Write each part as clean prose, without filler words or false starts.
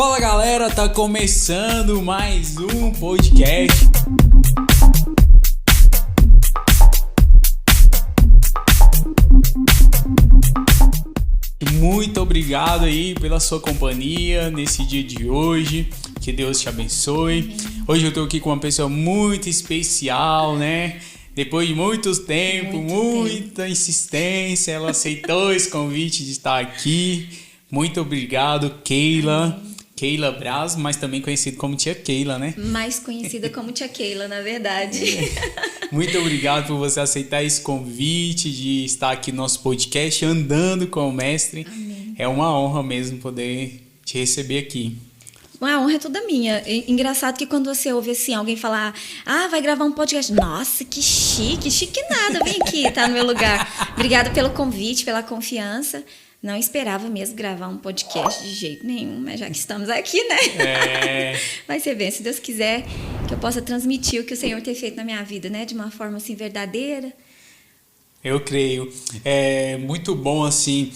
Fala galera, tá começando mais um podcast. Muito obrigado aí pela sua companhia nesse dia de hoje. Que Deus te abençoe. Hoje eu tô aqui com uma pessoa muito especial, né? Depois de muito tempo, muita insistência, ela aceitou esse convite de estar aqui. Muito obrigado, Keila. Keila Braz, mas também conhecido como Tia Keila, né? Mais conhecida como Tia Keila, na verdade. Muito obrigado por você aceitar esse convite de estar aqui no nosso podcast, Andando com o Mestre. Amém. É uma honra mesmo poder te receber aqui. A honra é toda minha. Engraçado que quando você ouve assim, alguém falar, vai gravar um podcast. Nossa, que chique nada, vem aqui, tá no meu lugar. Obrigada pelo convite, pela confiança. Não esperava mesmo gravar um podcast de jeito nenhum, mas já que estamos aqui, né? Vai ser bem, se Deus quiser, que eu possa transmitir o que o Senhor tem feito na minha vida, né? De uma forma assim verdadeira. Eu creio. É muito bom assim.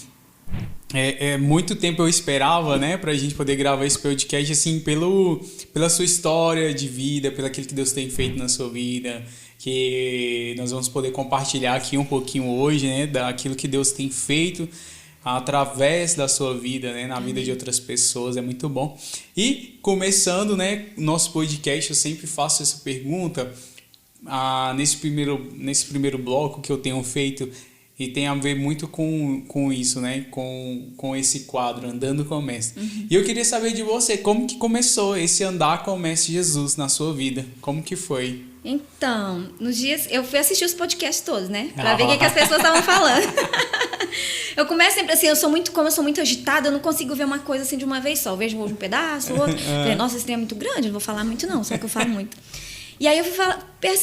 Muito tempo eu esperava, né, pra gente poder gravar esse podcast, assim, pela sua história de vida, pelo aquilo que Deus tem feito na sua vida, que nós vamos poder compartilhar aqui um pouquinho hoje, né, daquilo que Deus tem feito através da sua vida, né, na vida de outras pessoas. É muito bom. E começando, né, nosso podcast, eu sempre faço essa pergunta, nesse primeiro bloco que eu tenho feito. E tem a ver muito com isso, né? Com esse quadro, Andando com o Mestre. Uhum. E eu queria saber de você, como que começou esse andar com o Mestre Jesus na sua vida? Como que foi? Então, nos dias... Eu fui assistir os podcasts todos, né? Pra ver o que as pessoas estavam falando. Eu começo sempre assim, como eu sou muito agitada, eu não consigo ver uma coisa assim de uma vez só. Eu vejo hoje um pedaço, o outro. Falei, nossa, esse trem é muito grande, não vou falar muito não, só que eu falo muito. E aí eu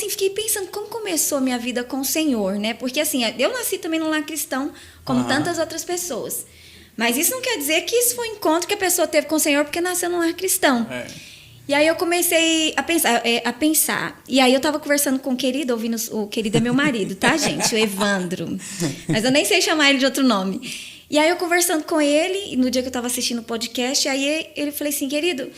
fiquei pensando como começou a minha vida com o Senhor, né? Porque assim, eu nasci também num lar cristão, como tantas outras pessoas. Mas isso não quer dizer que isso foi um encontro que a pessoa teve com o Senhor porque nasceu num lar cristão. E aí eu comecei a pensar. E aí eu tava conversando com o querido, ouvindo... O querido é meu marido, tá, gente? O Evandro. Mas eu nem sei chamar ele de outro nome. E aí eu conversando com ele, no dia que eu tava assistindo o podcast, aí ele falou assim, querido...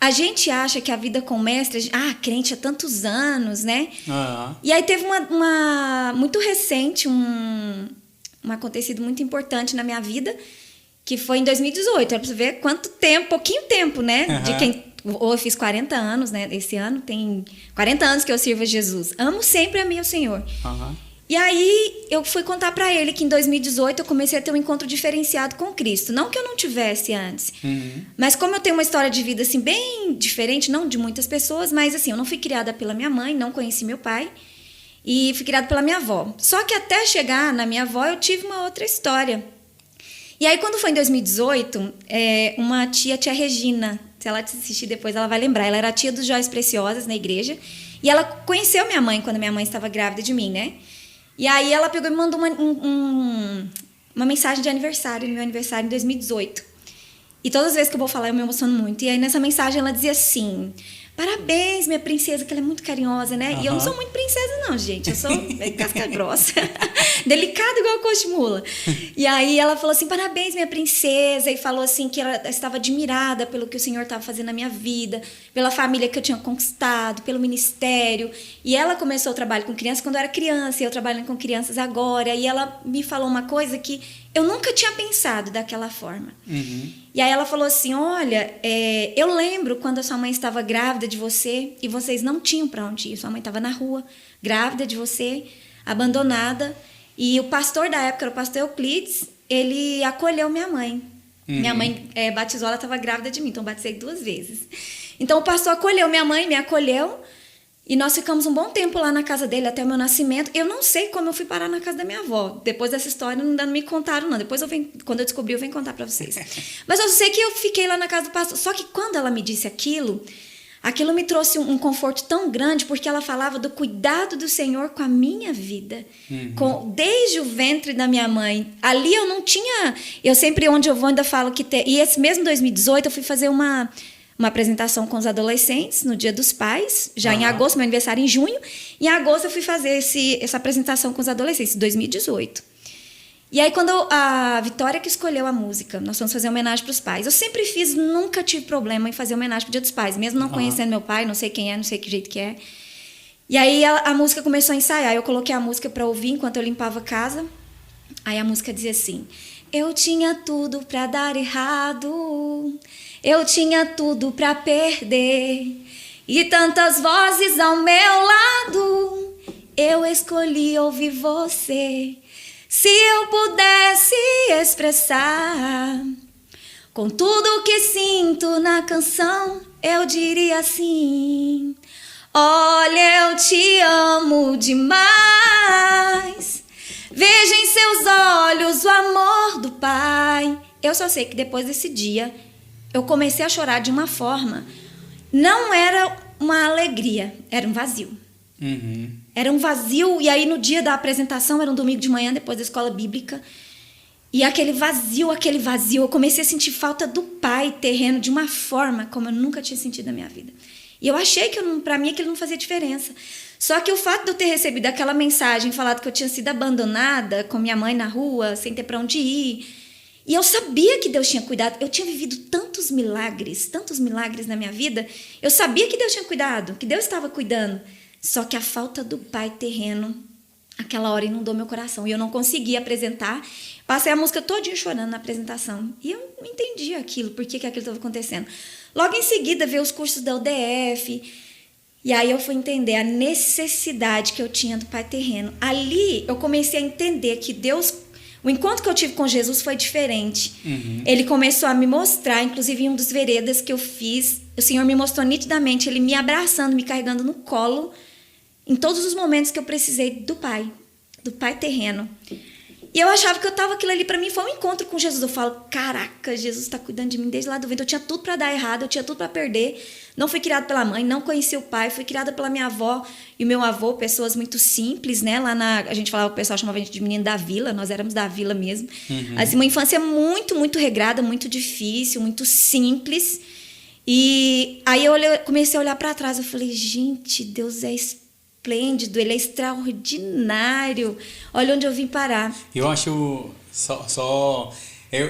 A gente acha que a vida com o mestre... crente há tantos anos, né? E aí teve muito recente, um acontecido muito importante na minha vida, que foi em 2018. Era pra você ver quanto tempo, pouquinho tempo, né? Eu fiz 40 anos, né? Esse ano tem 40 anos que eu sirvo a Jesus. Amo sempre a mim, o Senhor. E aí eu fui contar pra ele que em 2018 eu comecei a ter um encontro diferenciado com Cristo. Não que eu não tivesse antes, mas como eu tenho uma história de vida assim bem diferente, não de muitas pessoas, mas assim, eu não fui criada pela minha mãe, não conheci meu pai e fui criada pela minha avó. Só que até chegar na minha avó eu tive uma outra história. E aí quando foi em 2018, uma tia Regina, se ela assistir depois ela vai lembrar, ela era a tia dos Joias Preciosas na igreja e ela conheceu minha mãe quando minha mãe estava grávida de mim, né? E aí ela pegou e me mandou uma mensagem de aniversário, no meu aniversário em 2018. E todas as vezes que eu vou falar eu me emociono muito. E aí nessa mensagem ela dizia assim, parabéns minha princesa, que ela é muito carinhosa, né? E eu não sou muito princesa não, gente, eu sou casca grossa, delicada igual coxa de mula. E aí ela falou assim, parabéns minha princesa, e falou assim que ela estava admirada pelo que o Senhor estava fazendo na minha vida, pela família que eu tinha conquistado, pelo ministério. E ela começou o trabalho com crianças quando eu era criança, e eu trabalho com crianças agora, e ela me falou uma coisa que eu nunca tinha pensado daquela forma. E aí ela falou assim, olha, eu lembro quando a sua mãe estava grávida de você e vocês não tinham para onde ir. Sua mãe estava na rua, grávida de você, abandonada. E o pastor da época, era o pastor Euclides, ele acolheu minha mãe. Minha mãe batizou, ela estava grávida de mim, então eu batizei 2 vezes. Então o pastor acolheu minha mãe, me acolheu. E nós ficamos um bom tempo lá na casa dele até o meu nascimento. Eu não sei como eu fui parar na casa da minha avó. Depois dessa história, ainda não me contaram, não. Depois, quando eu descobri, eu venho contar pra vocês. Mas eu sei que eu fiquei lá na casa do pastor. Só que quando ela me disse aquilo me trouxe um conforto tão grande, porque ela falava do cuidado do Senhor com a minha vida. Desde o ventre da minha mãe. Ali eu não tinha... Eu sempre, onde eu vou, ainda falo que... E esse mesmo 2018, eu fui fazer uma apresentação com os adolescentes no Dia dos Pais, já em agosto, meu aniversário em junho. Em agosto eu fui fazer essa apresentação com os adolescentes, em 2018. E aí, quando a Vitória que escolheu a música, nós fomos fazer homenagem para os pais. Eu sempre fiz, nunca tive problema em fazer homenagem pro Dia dos Pais, mesmo não conhecendo meu pai, não sei quem é, não sei que jeito que é. E aí a música começou a ensaiar, eu coloquei a música para ouvir enquanto eu limpava a casa. Aí a música dizia assim: eu tinha tudo para dar errado, eu tinha tudo para perder, e tantas vozes ao meu lado, eu escolhi ouvir você. Se eu pudesse expressar com tudo que sinto na canção, eu diria assim: olha, eu te amo demais. Veja em seus olhos o amor do Pai. Eu só sei que depois desse dia, eu comecei a chorar de uma forma. Não era uma alegria, era um vazio. Era um vazio, e aí no dia da apresentação, era um domingo de manhã, depois da escola bíblica, e aquele vazio, eu comecei a sentir falta do Pai terreno de uma forma como eu nunca tinha sentido na minha vida. E eu achei que, para mim, aquilo não fazia diferença. Só que o fato de eu ter recebido aquela mensagem, falado que eu tinha sido abandonada com minha mãe na rua, sem ter para onde ir, e eu sabia que Deus tinha cuidado, eu tinha vivido tantos milagres na minha vida, eu sabia que Deus tinha cuidado, que Deus estava cuidando. Só que a falta do Pai terreno, aquela hora inundou meu coração. E eu não conseguia apresentar. Passei a música todinha chorando na apresentação. E eu não entendia aquilo, por que aquilo estava acontecendo. Logo em seguida, veio os cursos da UDF. E aí eu fui entender a necessidade que eu tinha do Pai terreno. Ali eu comecei a entender que Deus... O encontro que eu tive com Jesus foi diferente. Ele começou a me mostrar, inclusive em um dos veredas que eu fiz, o Senhor me mostrou nitidamente, Ele me abraçando, me carregando no colo, em todos os momentos que eu precisei do Pai terreno. E eu achava que aquilo ali para mim foi um encontro com Jesus. Eu falo, caraca, Jesus está cuidando de mim desde lá do ventre. Eu tinha tudo para dar errado, eu tinha tudo para perder. Não fui criada pela mãe, não conheci o pai, fui criada pela minha avó e o meu avô, pessoas muito simples, né? A gente falava, o pessoal chamava a gente de menino da vila, nós éramos da vila mesmo. Assim, uma infância muito, muito regrada, muito difícil, muito simples. E aí eu comecei a olhar para trás, eu falei, gente, Deus é esplêndido, Ele é extraordinário. Olha onde eu vim parar. Eu acho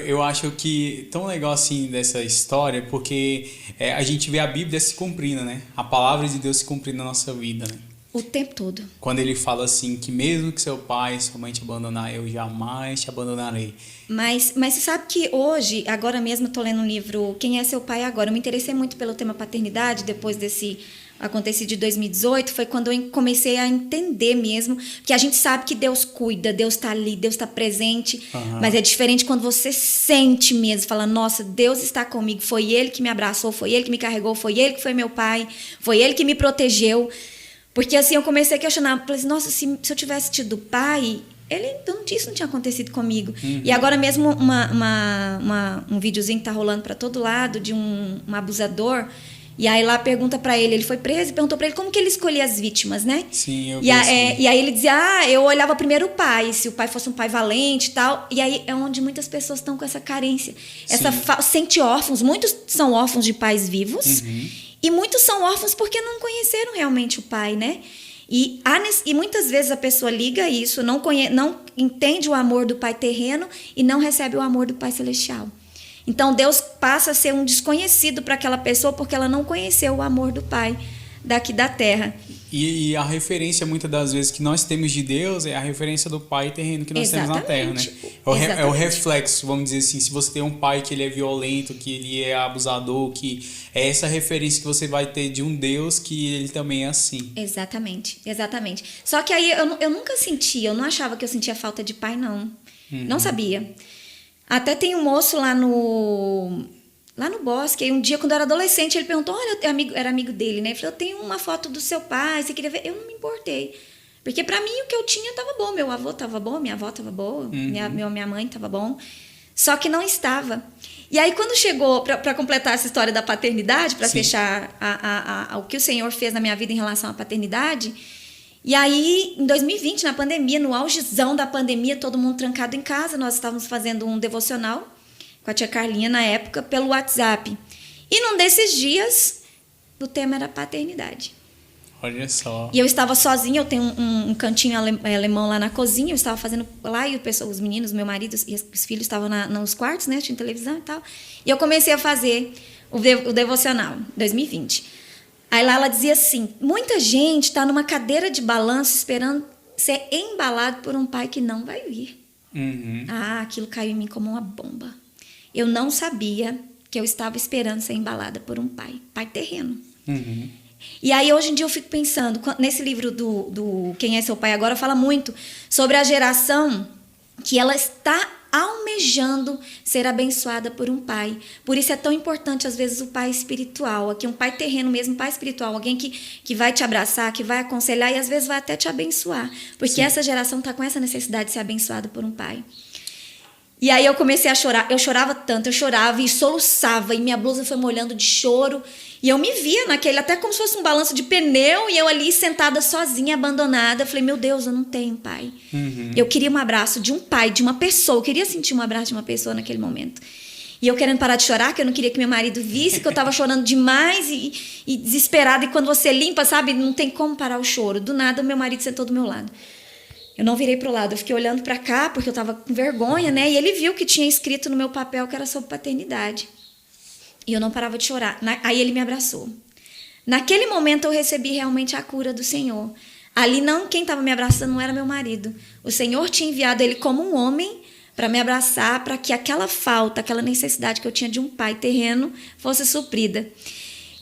eu acho que tão legal assim dessa história, porque a gente vê a Bíblia se cumprindo, né? A palavra de Deus se cumprindo na nossa vida, né? O tempo todo. Quando Ele fala assim, que mesmo que seu pai e sua mãe te abandonar, eu jamais te abandonarei. Mas você sabe que hoje, agora mesmo eu tô lendo um livro, Quem é Seu Pai Agora? Eu me interessei muito pelo tema paternidade, depois desse acontecido de 2018, foi quando eu comecei a entender mesmo, que a gente sabe que Deus cuida, Deus está ali, Deus está presente, mas é diferente quando você sente mesmo, fala, nossa, Deus está comigo, foi Ele que me abraçou, foi Ele que me carregou, foi Ele que foi meu pai, foi Ele que me protegeu, porque assim eu comecei a questionar, falei assim, nossa, se eu tivesse tido pai, isso não tinha acontecido comigo. E agora mesmo um videozinho que tá rolando para todo lado de um abusador. E aí lá pergunta pra ele foi preso e perguntou pra ele como que ele escolhia as vítimas, né? Sim, eu e aí ele dizia, eu olhava primeiro o pai, se o pai fosse um pai valente e tal. E aí é onde muitas pessoas estão com essa carência. Sente órfãos, muitos são órfãos de pais vivos. E muitos são órfãos porque não conheceram realmente o pai, né? E muitas vezes a pessoa liga isso, não entende o amor do pai terreno e não recebe o amor do pai celestial. Então, Deus passa a ser um desconhecido para aquela pessoa porque ela não conheceu o amor do Pai daqui da terra. E a referência, muitas das vezes, que nós temos de Deus é a referência do Pai terreno que nós temos na terra, né? É o reflexo, vamos dizer assim. Se você tem um pai que ele é violento, que ele é abusador, que é essa referência que você vai ter de um Deus que ele também é assim. Exatamente. Só que aí eu nunca sentia, eu não achava que eu sentia falta de pai, não. Não sabia. Até tem um moço lá no bosque, aí um dia quando eu era adolescente, ele perguntou, olha, era amigo dele, né? Ele falou, eu tenho uma foto do seu pai, você queria ver? Eu não me importei, porque pra mim o que eu tinha tava bom, meu avô tava bom, minha avó tava boa, minha mãe tava bom, só que não estava. E aí quando chegou, pra completar essa história da paternidade, pra fechar o que o Senhor fez na minha vida em relação à paternidade, e aí, em 2020, na pandemia, no augezão da pandemia, todo mundo trancado em casa, nós estávamos fazendo um devocional com a tia Carlinha, na época, pelo WhatsApp. E num desses dias, o tema era paternidade. Olha só. E eu estava sozinha, eu tenho um cantinho alemão lá na cozinha, eu estava fazendo lá e os meninos, meu marido e os filhos estavam nos quartos, né? Tinha televisão e tal. E eu comecei a fazer o devocional, 2020. Aí lá ela dizia assim, muita gente está numa cadeira de balanço esperando ser embalado por um pai que não vai vir. Uhum. Aquilo caiu em mim como uma bomba. Eu não sabia que eu estava esperando ser embalada por um pai terreno. Uhum. E aí, hoje em dia, eu fico pensando, nesse livro do Quem é Seu Pai Agora, fala muito sobre a geração que ela está almejando ser abençoada por um pai. Por isso é tão importante, às vezes, o pai espiritual. Aqui, um pai terreno mesmo, um pai espiritual. Alguém que vai te abraçar, que vai aconselhar e, às vezes, vai até te abençoar. Porque essa geração está com essa necessidade de ser abençoada por um pai. E aí eu comecei a chorar. Eu chorava tanto, eu chorava e soluçava. E minha blusa foi molhando de choro. E eu me via naquele, até como se fosse um balanço de pneu. E eu ali sentada sozinha, abandonada. Eu falei, meu Deus, eu não tenho pai. Uhum. Eu queria um abraço de um pai, de uma pessoa. Eu queria sentir um abraço de uma pessoa naquele momento. E eu querendo parar de chorar, que eu não queria que meu marido visse, que eu tava chorando demais e desesperada. E quando você limpa, sabe, não tem como parar o choro. Do nada, meu marido sentou do meu lado. Eu não virei pro lado, eu fiquei olhando para cá, porque eu tava com vergonha, né? E ele viu que tinha escrito no meu papel que era sobre paternidade. E eu não parava de chorar. Aí ele me abraçou. Naquele momento eu recebi realmente a cura do Senhor. Ali quem estava me abraçando não era meu marido. O Senhor tinha enviado ele como um homem para me abraçar, para que aquela falta, aquela necessidade que eu tinha de um pai terreno fosse suprida.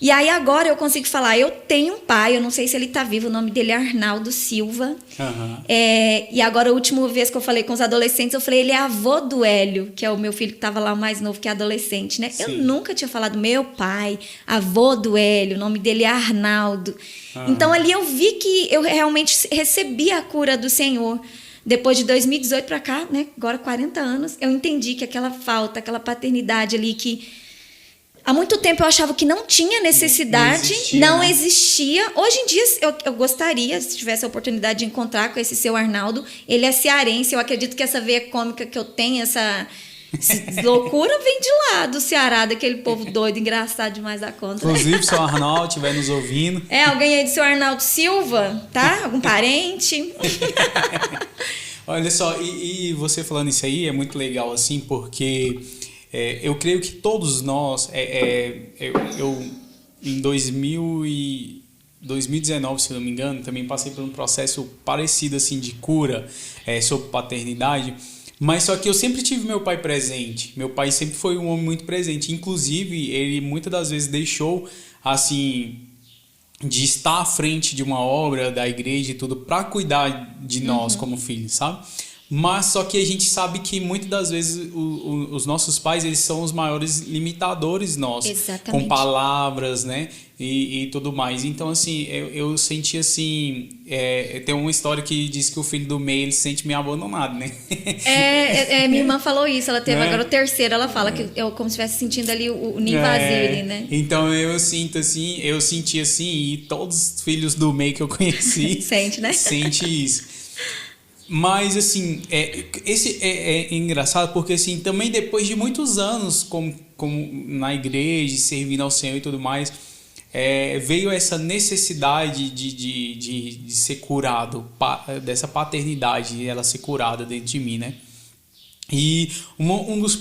E aí agora eu consigo falar, eu tenho um pai, eu não sei se ele está vivo, o nome dele é Arnaldo Silva. Uhum. E agora a última vez que eu falei com os adolescentes, eu falei, ele é avô do Hélio, que é o meu filho que estava lá, o mais novo, que é adolescente, né? Sim. Eu nunca tinha falado meu pai, avô do Hélio, o nome dele é Arnaldo. Uhum. Então ali eu vi que eu realmente recebi a cura do Senhor. Depois de 2018 para cá, né? Agora 40 anos, eu entendi que aquela falta, aquela paternidade ali que há muito tempo eu achava que não tinha necessidade, não existia. Hoje em dia eu gostaria, se tivesse a oportunidade de encontrar com esse seu Arnaldo. Ele é cearense, eu acredito que essa veia cômica que eu tenho, essa loucura vem de lá, do Ceará, daquele povo doido, engraçado demais da conta. Inclusive, seu Arnaldo estiver nos ouvindo. Alguém aí do seu Arnaldo Silva, tá? Algum parente? Olha só, e você falando isso aí é muito legal, assim, porque eu creio que todos nós, eu em 2019, se eu não me engano, também passei por um processo parecido, assim, de cura sobre paternidade, mas só que eu sempre tive meu pai presente. Meu pai sempre foi um homem muito presente. Inclusive, ele muitas das vezes deixou, assim, de estar à frente de uma obra da igreja e tudo para cuidar de nós como filhos, sabe? Mas só que a gente sabe que muitas das vezes os nossos pais, eles são os maiores limitadores nossos. Exatamente. Com palavras, né? E tudo mais. Então, assim, eu senti assim... tem uma história que diz que o filho do meio, ele se sente meio abandonado, né? Minha irmã falou isso. Ela teve agora o terceiro. Ela fala que eu como se estivesse sentindo ali o ninho vazio ali, né? Então, eu senti assim, e todos os filhos do meio que eu conheci... Sente, né? Sente isso. Mas, assim, esse é engraçado porque, assim, também depois de muitos anos como na igreja, servindo ao Senhor e tudo mais, veio essa necessidade de ser curado, dessa paternidade, ela ser curada dentro de mim, né? E um dos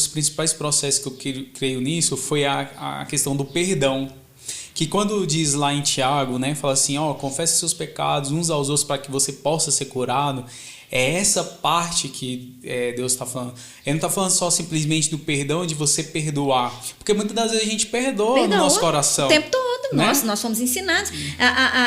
principais processos que eu creio nisso foi a questão do perdão. Que quando diz lá em Tiago, né, fala assim, confesse seus pecados uns aos outros para que você possa ser curado. É essa parte que Deus está falando. Ele não está falando só simplesmente do perdão, de você perdoar. Porque muitas das vezes a gente perdoa no nosso coração. O tempo todo. Né? Nós fomos ensinados.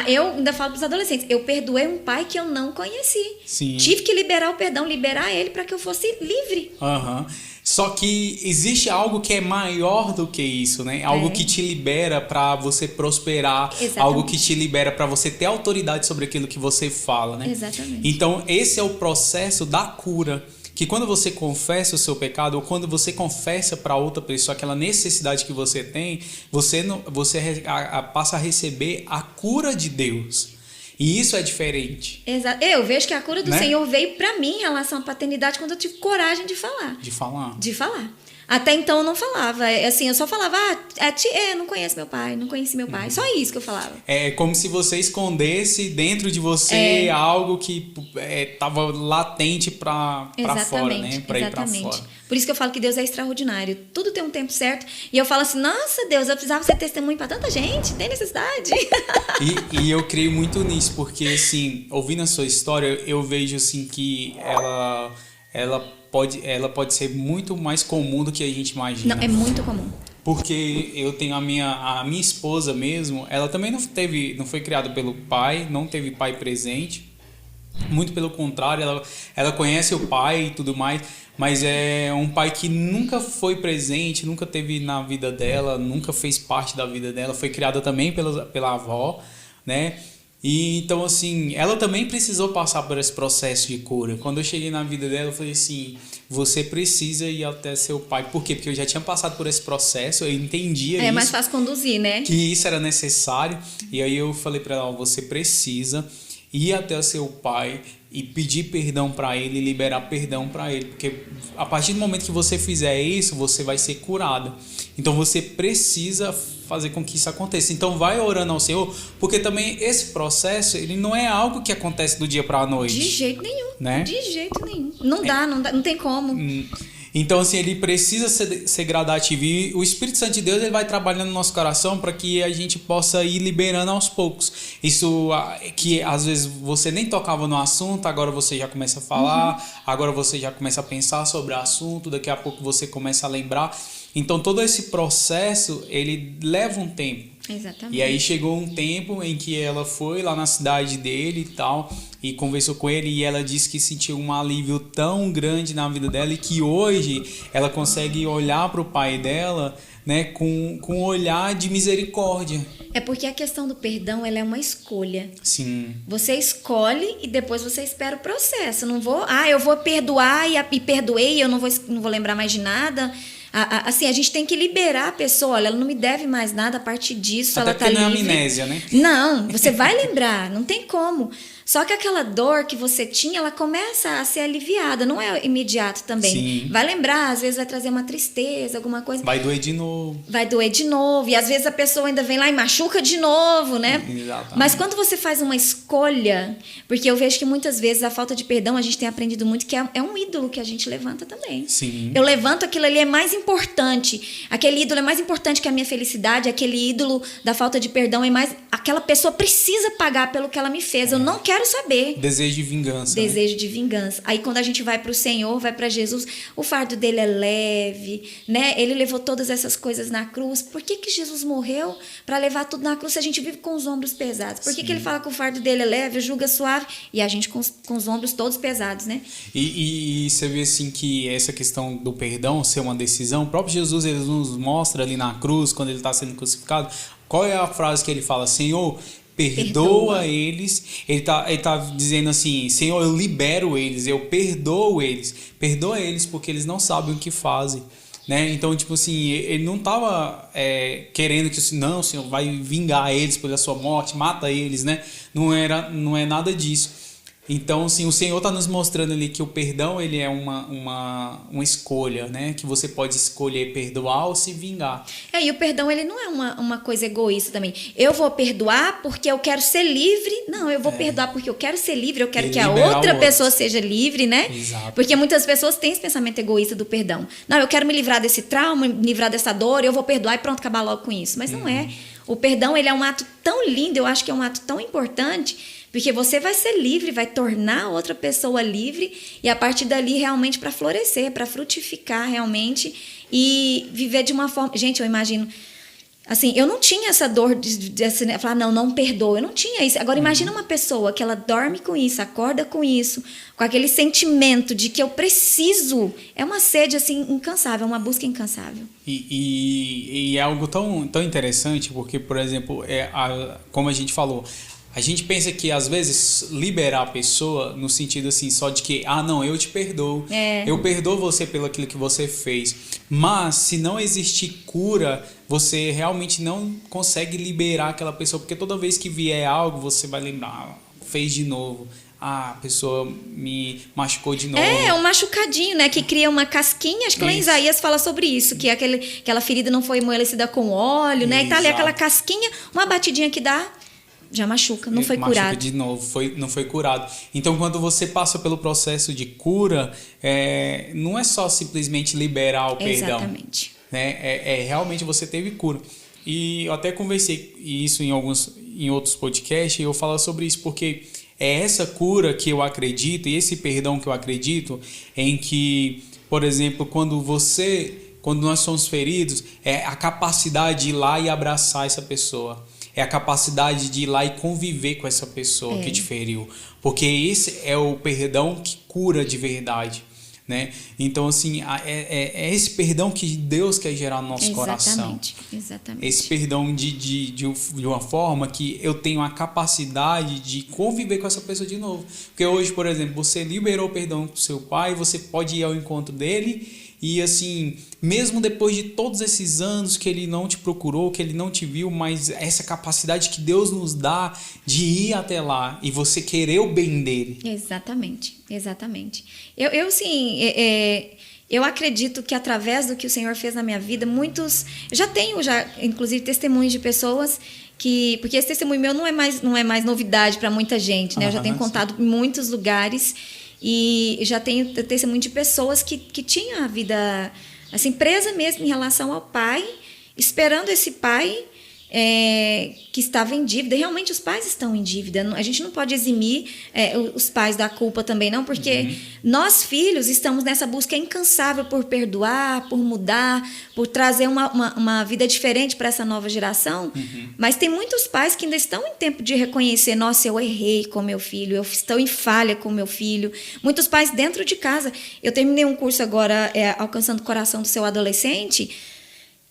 Eu ainda falo para os adolescentes, eu perdoei um pai que eu não conheci. Sim. Tive que liberar o perdão, liberar ele para que eu fosse livre. Aham. Só que existe algo que é maior do que isso, né? Algo que te libera para você prosperar. Exatamente. Algo que te libera para você ter autoridade sobre aquilo que você fala, né? Exatamente. Então, esse é o processo da cura. Que quando você confessa o seu pecado, ou quando você confessa para outra pessoa aquela necessidade que você tem, você passa a receber a cura de Deus. E isso é diferente. Exato. Eu vejo que a cura do Senhor veio para mim em relação à paternidade quando eu tive coragem de falar. De falar. De falar. Até então eu não falava. Assim, eu só falava, não conheço meu pai, não conheci meu pai. Só isso que eu falava. É como se você escondesse dentro de você algo que estava latente para fora, né? Para ir para fora. Por isso que eu falo que Deus é extraordinário. Tudo tem um tempo certo. E eu falo assim, nossa, Deus, eu precisava ser testemunho para tanta gente. Tem necessidade. E eu creio muito nisso, porque, assim, ouvindo a sua história, eu vejo, assim, que ela pode ser muito mais comum do que a gente imagina. Não, é muito comum. Porque eu tenho a minha esposa mesmo, ela também não foi criada pelo pai, não teve pai presente. Muito pelo contrário, ela conhece o pai e tudo mais, mas é um pai que nunca foi presente, nunca teve na vida dela, nunca fez parte da vida dela, foi criada também pela avó, né? E então, assim, ela também precisou passar por esse processo de cura. Quando eu cheguei na vida dela, eu falei assim, você precisa ir até seu pai. Por quê? Porque eu já tinha passado por esse processo, eu entendia isso. É mais fácil conduzir, né? Que isso era necessário. E aí eu falei para ela, você precisa ir até o seu pai e pedir perdão para ele e liberar perdão para ele. Porque a partir do momento que você fizer isso, você vai ser curada. Então você precisa fazer com que isso aconteça. Então vai orando ao Senhor, porque também esse processo, ele não é algo que acontece do dia para a noite. De jeito nenhum. Né? De jeito nenhum. Não dá, não tem como. Então, assim, ele precisa ser gradativo. E o Espírito Santo de Deus, ele vai trabalhando no nosso coração para que a gente possa ir liberando aos poucos. Isso que às vezes você nem tocava no assunto, agora você já começa a falar, agora você já começa a pensar sobre o assunto, daqui a pouco você começa a lembrar. Então, todo esse processo, ele leva um tempo. Exatamente. E aí chegou um tempo em que ela foi lá na cidade dele e tal, e conversou com ele, e ela disse que sentiu um alívio tão grande na vida dela, e que hoje ela consegue olhar para o pai dela, né, com um olhar de misericórdia. É porque a questão do perdão, ela é uma escolha. Sim. Você escolhe e depois você espera o processo. Não vou, eu vou perdoar e perdoei, eu não vou lembrar mais de nada. Assim, a gente tem que liberar a pessoa. Olha, ela não me deve mais nada a partir disso. Até ela tá livre. Não é amnésia, né? Não, você vai lembrar, não tem como. Só que aquela dor que você tinha, ela começa a ser aliviada, não é imediato também. Sim. Vai lembrar, às vezes vai trazer uma tristeza, alguma coisa. Vai doer de novo. Vai doer de novo. E às vezes a pessoa ainda vem lá e machuca de novo, né? Exatamente. Mas quando você faz uma escolha, porque eu vejo que muitas vezes a falta de perdão, a gente tem aprendido muito que é um ídolo que a gente levanta também. Sim. Eu levanto aquilo ali, é mais importante. Aquele ídolo é mais importante que a minha felicidade. Aquele ídolo da falta de perdão é mais... Aquela pessoa precisa pagar pelo que ela me fez. Eu não quero saber. Desejo de vingança. Desejo de vingança. Aí quando a gente vai para o Senhor, vai para Jesus, o fardo dele é leve, né? Ele levou todas essas coisas na cruz. Por que Jesus morreu para levar tudo na cruz se a gente vive com os ombros pesados? Por que ele fala que o fardo dele é leve, julga suave, e a gente com os ombros todos pesados, né? E você vê assim que essa questão do perdão ser uma decisão, o próprio Jesus ele nos mostra ali na cruz, quando ele está sendo crucificado, qual é a frase que ele fala? Senhor, perdoa eles. Ele tá dizendo assim, Senhor, eu libero eles, eu perdoo eles. Perdoa eles porque eles não sabem o que fazem. Né? Então, tipo assim, ele não estava querendo que, não, Senhor, vai vingar eles pela sua morte, mata eles, né? Não é nada disso. Então, assim, o Senhor está nos mostrando ali que o perdão ele é uma escolha, né? Que você pode escolher perdoar ou se vingar. E o perdão ele não é uma coisa egoísta também. Eu vou perdoar porque eu quero ser livre. Não, eu vou perdoar porque eu quero ser livre, eu quero que a outra pessoa seja livre, né? Exato. Porque muitas pessoas têm esse pensamento egoísta do perdão. Não, eu quero me livrar desse trauma, me livrar dessa dor, eu vou perdoar e pronto, acabar logo com isso. Mas não é. O perdão ele é um ato tão lindo, eu acho que é um ato tão importante. Porque você vai ser livre, vai tornar outra pessoa livre e a partir dali realmente para florescer, para frutificar realmente e viver de uma forma... Gente, eu imagino... Assim, eu não tinha essa dor de falar, não perdoa. Eu não tinha isso. Agora, imagina uma pessoa que ela dorme com isso, acorda com isso, com aquele sentimento de que eu preciso. É uma sede, assim, incansável, uma busca incansável. E é algo tão interessante, porque, por exemplo, como a gente falou... A gente pensa que, às vezes, liberar a pessoa no sentido assim, só de que, não, eu te perdoo. Eu perdoo você pelo aquilo que você fez. Mas, se não existir cura, você realmente não consegue liberar aquela pessoa. Porque toda vez que vier algo, você vai lembrar, fez de novo. a pessoa me machucou de novo. É um machucadinho, né? Que cria uma casquinha. Acho que lá em Isaías fala sobre isso, que aquela ferida não foi amolecida com óleo, né? E tá ali aquela casquinha, uma batidinha que dá, já machuca, não foi machuca curado. De novo, não foi curado. Então, quando você passa pelo processo de cura, não é só simplesmente liberar o perdão. Exatamente. Né? Realmente você teve cura. E eu até conversei isso em outros podcasts, e eu falo sobre isso porque é essa cura que eu acredito, e esse perdão que eu acredito, em que, por exemplo, quando nós somos feridos, é a capacidade de ir lá e abraçar essa pessoa. É a capacidade de ir lá e conviver com essa pessoa que te feriu. Porque esse é o perdão que cura de verdade. Né? Então, assim, é esse perdão que Deus quer gerar no nosso coração. Exatamente. Esse perdão de uma forma que eu tenho a capacidade de conviver com essa pessoa de novo. Porque hoje, por exemplo, você liberou o perdão pro seu pai, você pode ir ao encontro dele e, assim, mesmo depois de todos esses anos que ele não te procurou, que ele não te viu, mas essa capacidade que Deus nos dá de ir até lá e você querer o bem dele. Exatamente. Eu sim, eu acredito que através do que o Senhor fez na minha vida, eu já tenho, inclusive, testemunhos de pessoas porque esse testemunho meu não é mais novidade para muita gente, né? Eu já tenho contado em muitos lugares e já tenho testemunho de pessoas que tinham a vida assim, presa mesmo em relação ao pai, esperando esse pai que estava em dívida. Realmente os pais estão em dívida. A gente não pode eximir os pais da culpa também, não, porque nós, filhos, estamos nessa busca incansável por perdoar, por mudar, por trazer uma vida diferente para essa nova geração. Mas tem muitos pais que ainda estão em tempo de reconhecer: nossa, eu errei com meu filho, eu estou em falha com meu filho. Muitos pais dentro de casa. Eu terminei um curso agora, Alcançando o Coração do Seu Adolescente.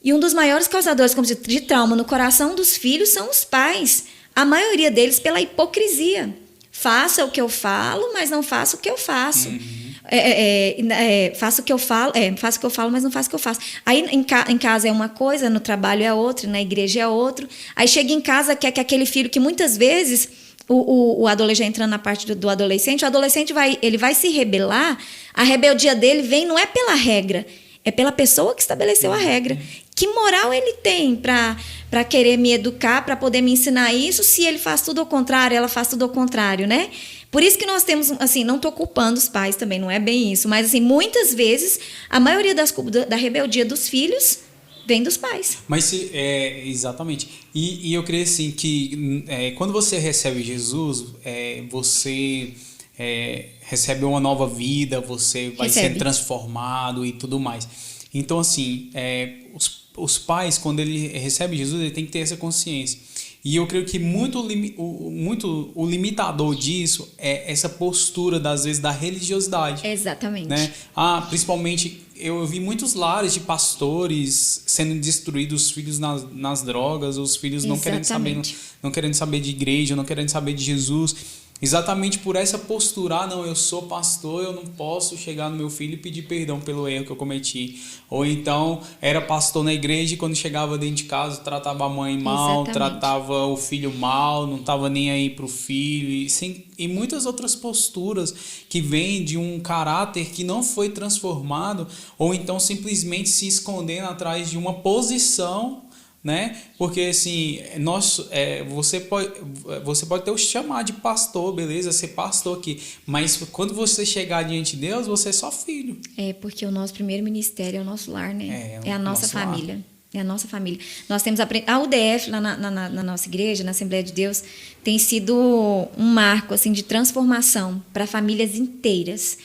E um dos maiores causadores de trauma no coração dos filhos são os pais. A maioria deles pela hipocrisia. Faça o que eu falo, mas não faça o que eu faço. Faça o que eu falo, mas não faça o que eu faço. Aí em casa é uma coisa, no trabalho é outra, na igreja é outro. Aí chega em casa, quer que aquele filho que muitas vezes o adolescente, entrando na parte do adolescente, o adolescente vai se rebelar. A rebeldia dele vem, não é pela regra, é pela pessoa que estabeleceu a regra. Que moral ele tem para querer me educar, para poder me ensinar isso, se ele faz tudo ao contrário, ela faz tudo ao contrário, né? Por isso que nós temos, assim, não estou culpando os pais também, não é bem isso, mas assim, muitas vezes, a maioria das culpas da rebeldia dos filhos vem dos pais. Mas, exatamente. E eu creio assim que quando você recebe Jesus, você recebe uma nova vida, você vai ser transformado e tudo mais. Então, assim, os pais, quando ele recebe Jesus, ele tem que ter essa consciência. E eu creio que muito o limitador disso é essa postura, às vezes, da religiosidade. Exatamente. Né? Principalmente, eu vi muitos lares de pastores sendo destruídos, os filhos nas drogas, os filhos não querendo saber de igreja, não querendo saber de Jesus. Exatamente por essa postura: não, eu sou pastor, eu não posso chegar no meu filho e pedir perdão pelo erro que eu cometi. Ou então, era pastor na igreja e quando chegava dentro de casa, tratava a mãe mal, tratava o filho mal, não estava nem aí para o filho. E muitas outras posturas que vêm de um caráter que não foi transformado, ou então simplesmente se escondendo atrás de uma posição, né? Porque assim, você pode ter o chamado de pastor, beleza, ser pastor aqui, mas quando você chegar diante de Deus, você é só filho. Porque o nosso primeiro ministério é o nosso lar, né? É a nossa família. Lar. É a nossa família. Nós temos a UDF lá na nossa igreja, na Assembleia de Deus, tem sido um marco assim de transformação para famílias inteiras.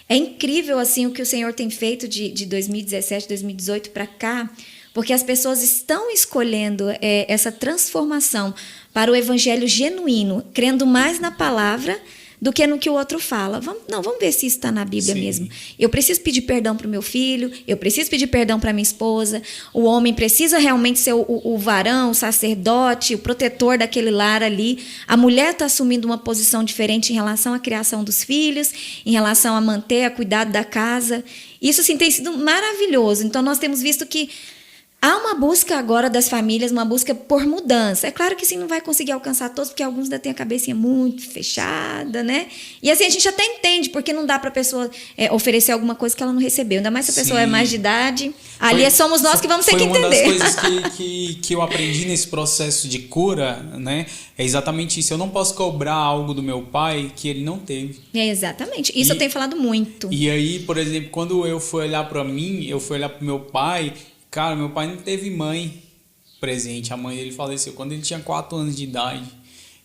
É incrível assim o que o Senhor tem feito de 2017, 2018 para cá. Porque as pessoas estão escolhendo essa transformação para o evangelho genuíno, crendo mais na palavra do que no que o outro fala. Vamos ver se isso está na Bíblia mesmo. Eu preciso pedir perdão para o meu filho, eu preciso pedir perdão para minha esposa, o homem precisa realmente ser o varão, o sacerdote, o protetor daquele lar ali. A mulher está assumindo uma posição diferente em relação à criação dos filhos, em relação a cuidar da casa. Isso, assim, tem sido maravilhoso. Então, nós temos visto que Há uma busca agora das famílias, uma busca por mudança. É claro que sim, não vai conseguir alcançar todos, porque alguns ainda têm a cabecinha muito fechada, né? E assim, a gente até entende, porque não dá para a pessoa oferecer alguma coisa que ela não recebeu. Ainda mais se a pessoa é mais de idade. Ali somos nós que vamos ter que entender. Foi uma das coisas que eu aprendi nesse processo de cura, né? É exatamente isso. Eu não posso cobrar algo do meu pai que ele não teve. Exatamente. Isso eu tenho falado muito. E aí, por exemplo, quando eu fui olhar para mim, eu fui olhar para meu pai... Cara, meu pai não teve mãe presente. A mãe dele faleceu quando ele tinha 4 anos de idade.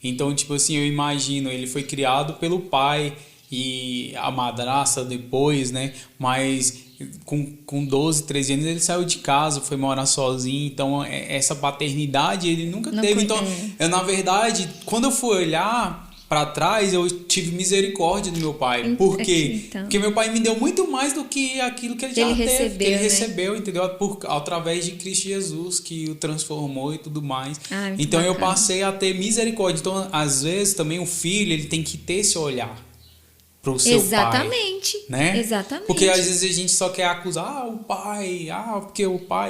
Então, tipo assim, eu imagino, ele foi criado pelo pai e a madrasta depois, né? Mas com 12, 13 anos ele saiu de casa, foi morar sozinho. Então, essa paternidade ele nunca teve. Então, na verdade, quando eu fui olhar para trás, eu tive misericórdia do meu pai. Por quê? Então. Porque meu pai me deu muito mais do que aquilo que ele já teve, que ele recebeu, entendeu? Através de Cristo Jesus, que o transformou e tudo mais. Então eu passei a ter misericórdia. Então, às vezes, também o filho, ele tem que ter esse olhar pro seu pai. Né? Exatamente. Porque às vezes a gente só quer acusar o pai,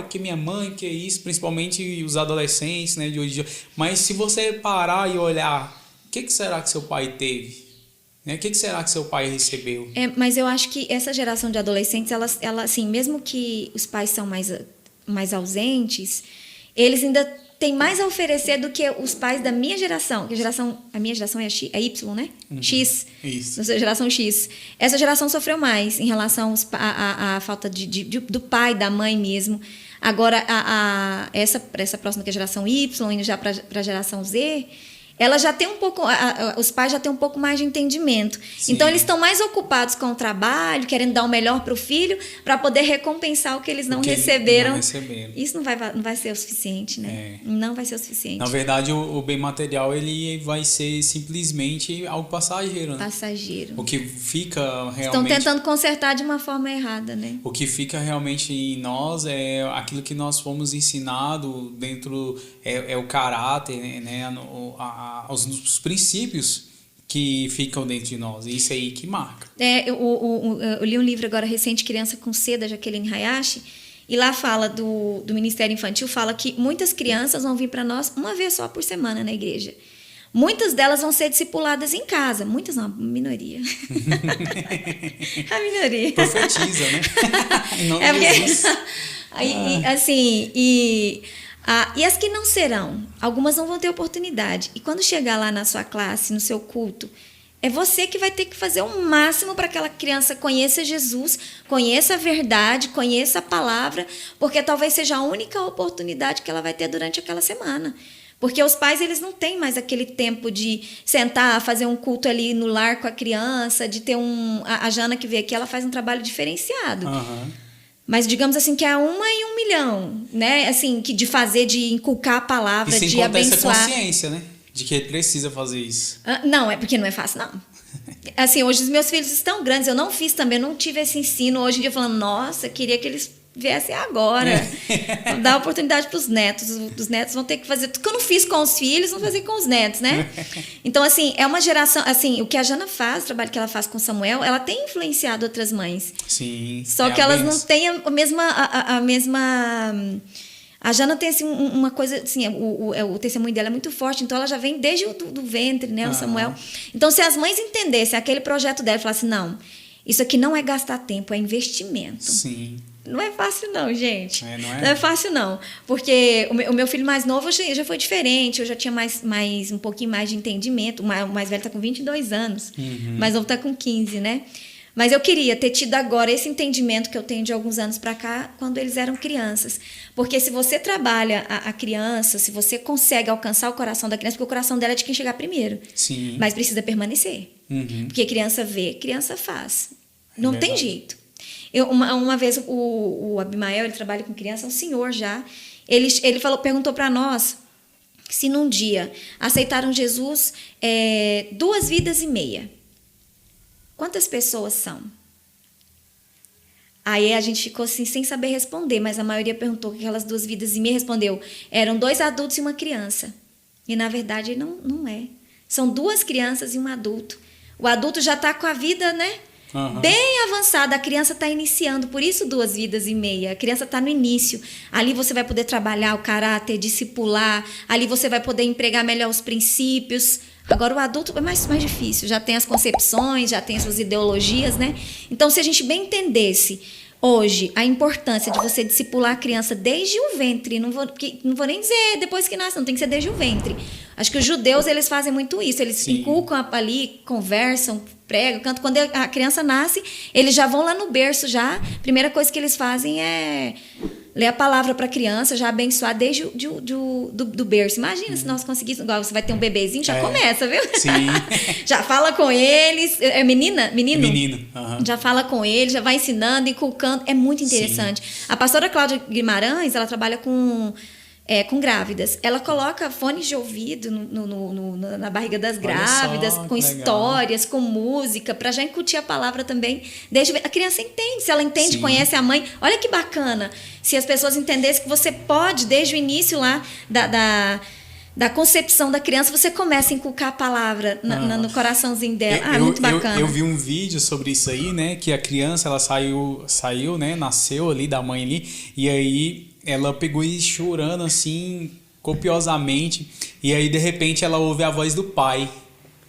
porque minha mãe, que é isso, principalmente os adolescentes, né, de hoje. Mas se você parar e olhar, o que será que seu pai teve? O que será que seu pai recebeu? Mas eu acho que essa geração de adolescentes, ela assim, mesmo que os pais são mais ausentes, eles ainda têm mais a oferecer do que os pais da minha geração. Que a minha geração é Y, né? X. Isso. Nossa geração X. Essa geração sofreu mais em relação à falta do pai, da mãe mesmo. Agora, essa próxima, que é a geração Y, indo já para a geração Z... ela já tem um pouco, os pais já têm um pouco mais de entendimento. Sim. Então, eles estão mais ocupados com o trabalho, querendo dar o melhor para o filho, para poder recompensar o que eles não receberam. Isso não vai ser o suficiente, né? Não vai ser o suficiente. Na verdade, o bem material, ele vai ser simplesmente algo passageiro, né? Passageiro. O que fica realmente... Estão tentando consertar de uma forma errada, né? O que fica realmente em nós é aquilo que nós fomos ensinados dentro... É o caráter, né? Os princípios que ficam dentro de nós. Isso aí que marca. Eu li um livro agora recente, Criança com C, da Jaqueline Hayashi, e lá fala do Ministério Infantil, fala que muitas crianças vão vir para nós uma vez só por semana na igreja. Muitas delas vão ser discipuladas em casa. Muitas não, a minoria. A minoria. Profetiza, né? Em nome de Jesus. E as que não serão, algumas não vão ter oportunidade. E quando chegar lá na sua classe, no seu culto, é você que vai ter que fazer o máximo para que aquela criança conheça Jesus, conheça a verdade, conheça a palavra, porque talvez seja a única oportunidade que ela vai ter durante aquela semana. Porque os pais, eles não têm mais aquele tempo de sentar, fazer um culto ali no lar com a criança, de ter A Jana que veio aqui, ela faz um trabalho diferenciado. Mas digamos assim que é 1 em 1 milhão, né? Assim, de inculcar a palavra, de abençoar. Essa consciência, né? De que ele precisa fazer isso. Não, é porque não é fácil, não. Assim, hoje os meus filhos estão grandes, eu não fiz também, eu não tive esse ensino. Hoje em dia falando, nossa, queria que eles viessem agora. Vou dar oportunidade para os netos. Os netos vão ter que fazer tudo que eu não fiz com os filhos, vão fazer com os netos, né? Então, assim, é uma geração... Assim, o que a Jana faz, o trabalho que ela faz com o Samuel, ela tem influenciado outras mães. Sim. Só que elas não têm a mesma... A Jana tem assim, uma coisa, assim, o testemunho dela é muito forte, então ela já vem desde do ventre, né, o Samuel. Então, se as mães entendessem aquele projeto dela e falassem, não, isso aqui não é gastar tempo, é investimento. Sim. Não é fácil não, gente. Não é fácil não. Porque o meu filho mais novo já foi diferente, eu já tinha um pouquinho mais de entendimento. O mais velho está com 22 anos, o mais novo está com 15, né? Mas eu queria ter tido agora esse entendimento que eu tenho de alguns anos para cá, quando eles eram crianças. Porque se você trabalha a criança, se você consegue alcançar o coração da criança, porque o coração dela é de quem chegar primeiro. Sim. Mas precisa permanecer. Porque criança vê, criança faz. Não tem jeito. Uma vez o Abimael, ele trabalha com criança, é um senhor já. Ele perguntou para nós se num dia aceitaram Jesus 2,5 vidas. Quantas pessoas são? Aí a gente ficou assim, sem saber responder, mas a maioria perguntou que aquelas 2,5 vidas respondeu, eram 2 adultos e uma criança. E na verdade não é. São 2 crianças e um adulto. O adulto já está com a vida, né? bem avançado. A criança está iniciando, por isso 2 vidas e meia. A criança está no início. Ali você vai poder trabalhar o caráter, discipular. Ali você vai poder empregar melhor os princípios. Agora o adulto é mais difícil. Já tem as concepções, já tem as suas ideologias, né? Então, se a gente bem entendesse hoje a importância de você discipular a criança desde o ventre, não vou nem dizer depois que nasce, não, tem que ser desde o ventre. Acho que os judeus, eles fazem muito isso, eles inculcam ali, conversam, pregam, cantam. Quando a criança nasce, eles já vão lá no berço já, a primeira coisa que eles fazem é ler a palavra para a criança, já abençoar desde do berço. Imagina se nós conseguíssemos, igual você vai ter um bebezinho, já começa, viu? Sim. Já fala com eles. É menina? Menino? Menino. Já fala com eles, já vai ensinando, inculcando. É muito interessante. Sim. A pastora Cláudia Guimarães, ela trabalha com grávidas. Ela coloca fones de ouvido na barriga das grávidas, com histórias, com música, para já incutir a palavra também. A criança entende. Se ela entende, conhece a mãe. Olha que bacana. Se as pessoas entendessem que você pode, desde o início lá da concepção da criança, você começa a inculcar a palavra no coraçãozinho dela. Muito bacana. Eu vi um vídeo sobre isso aí, né? Que a criança, ela saiu, né? Nasceu ali da mãe ali. E aí ela pegou e chorando assim, copiosamente. E aí, de repente, ela ouve a voz do pai.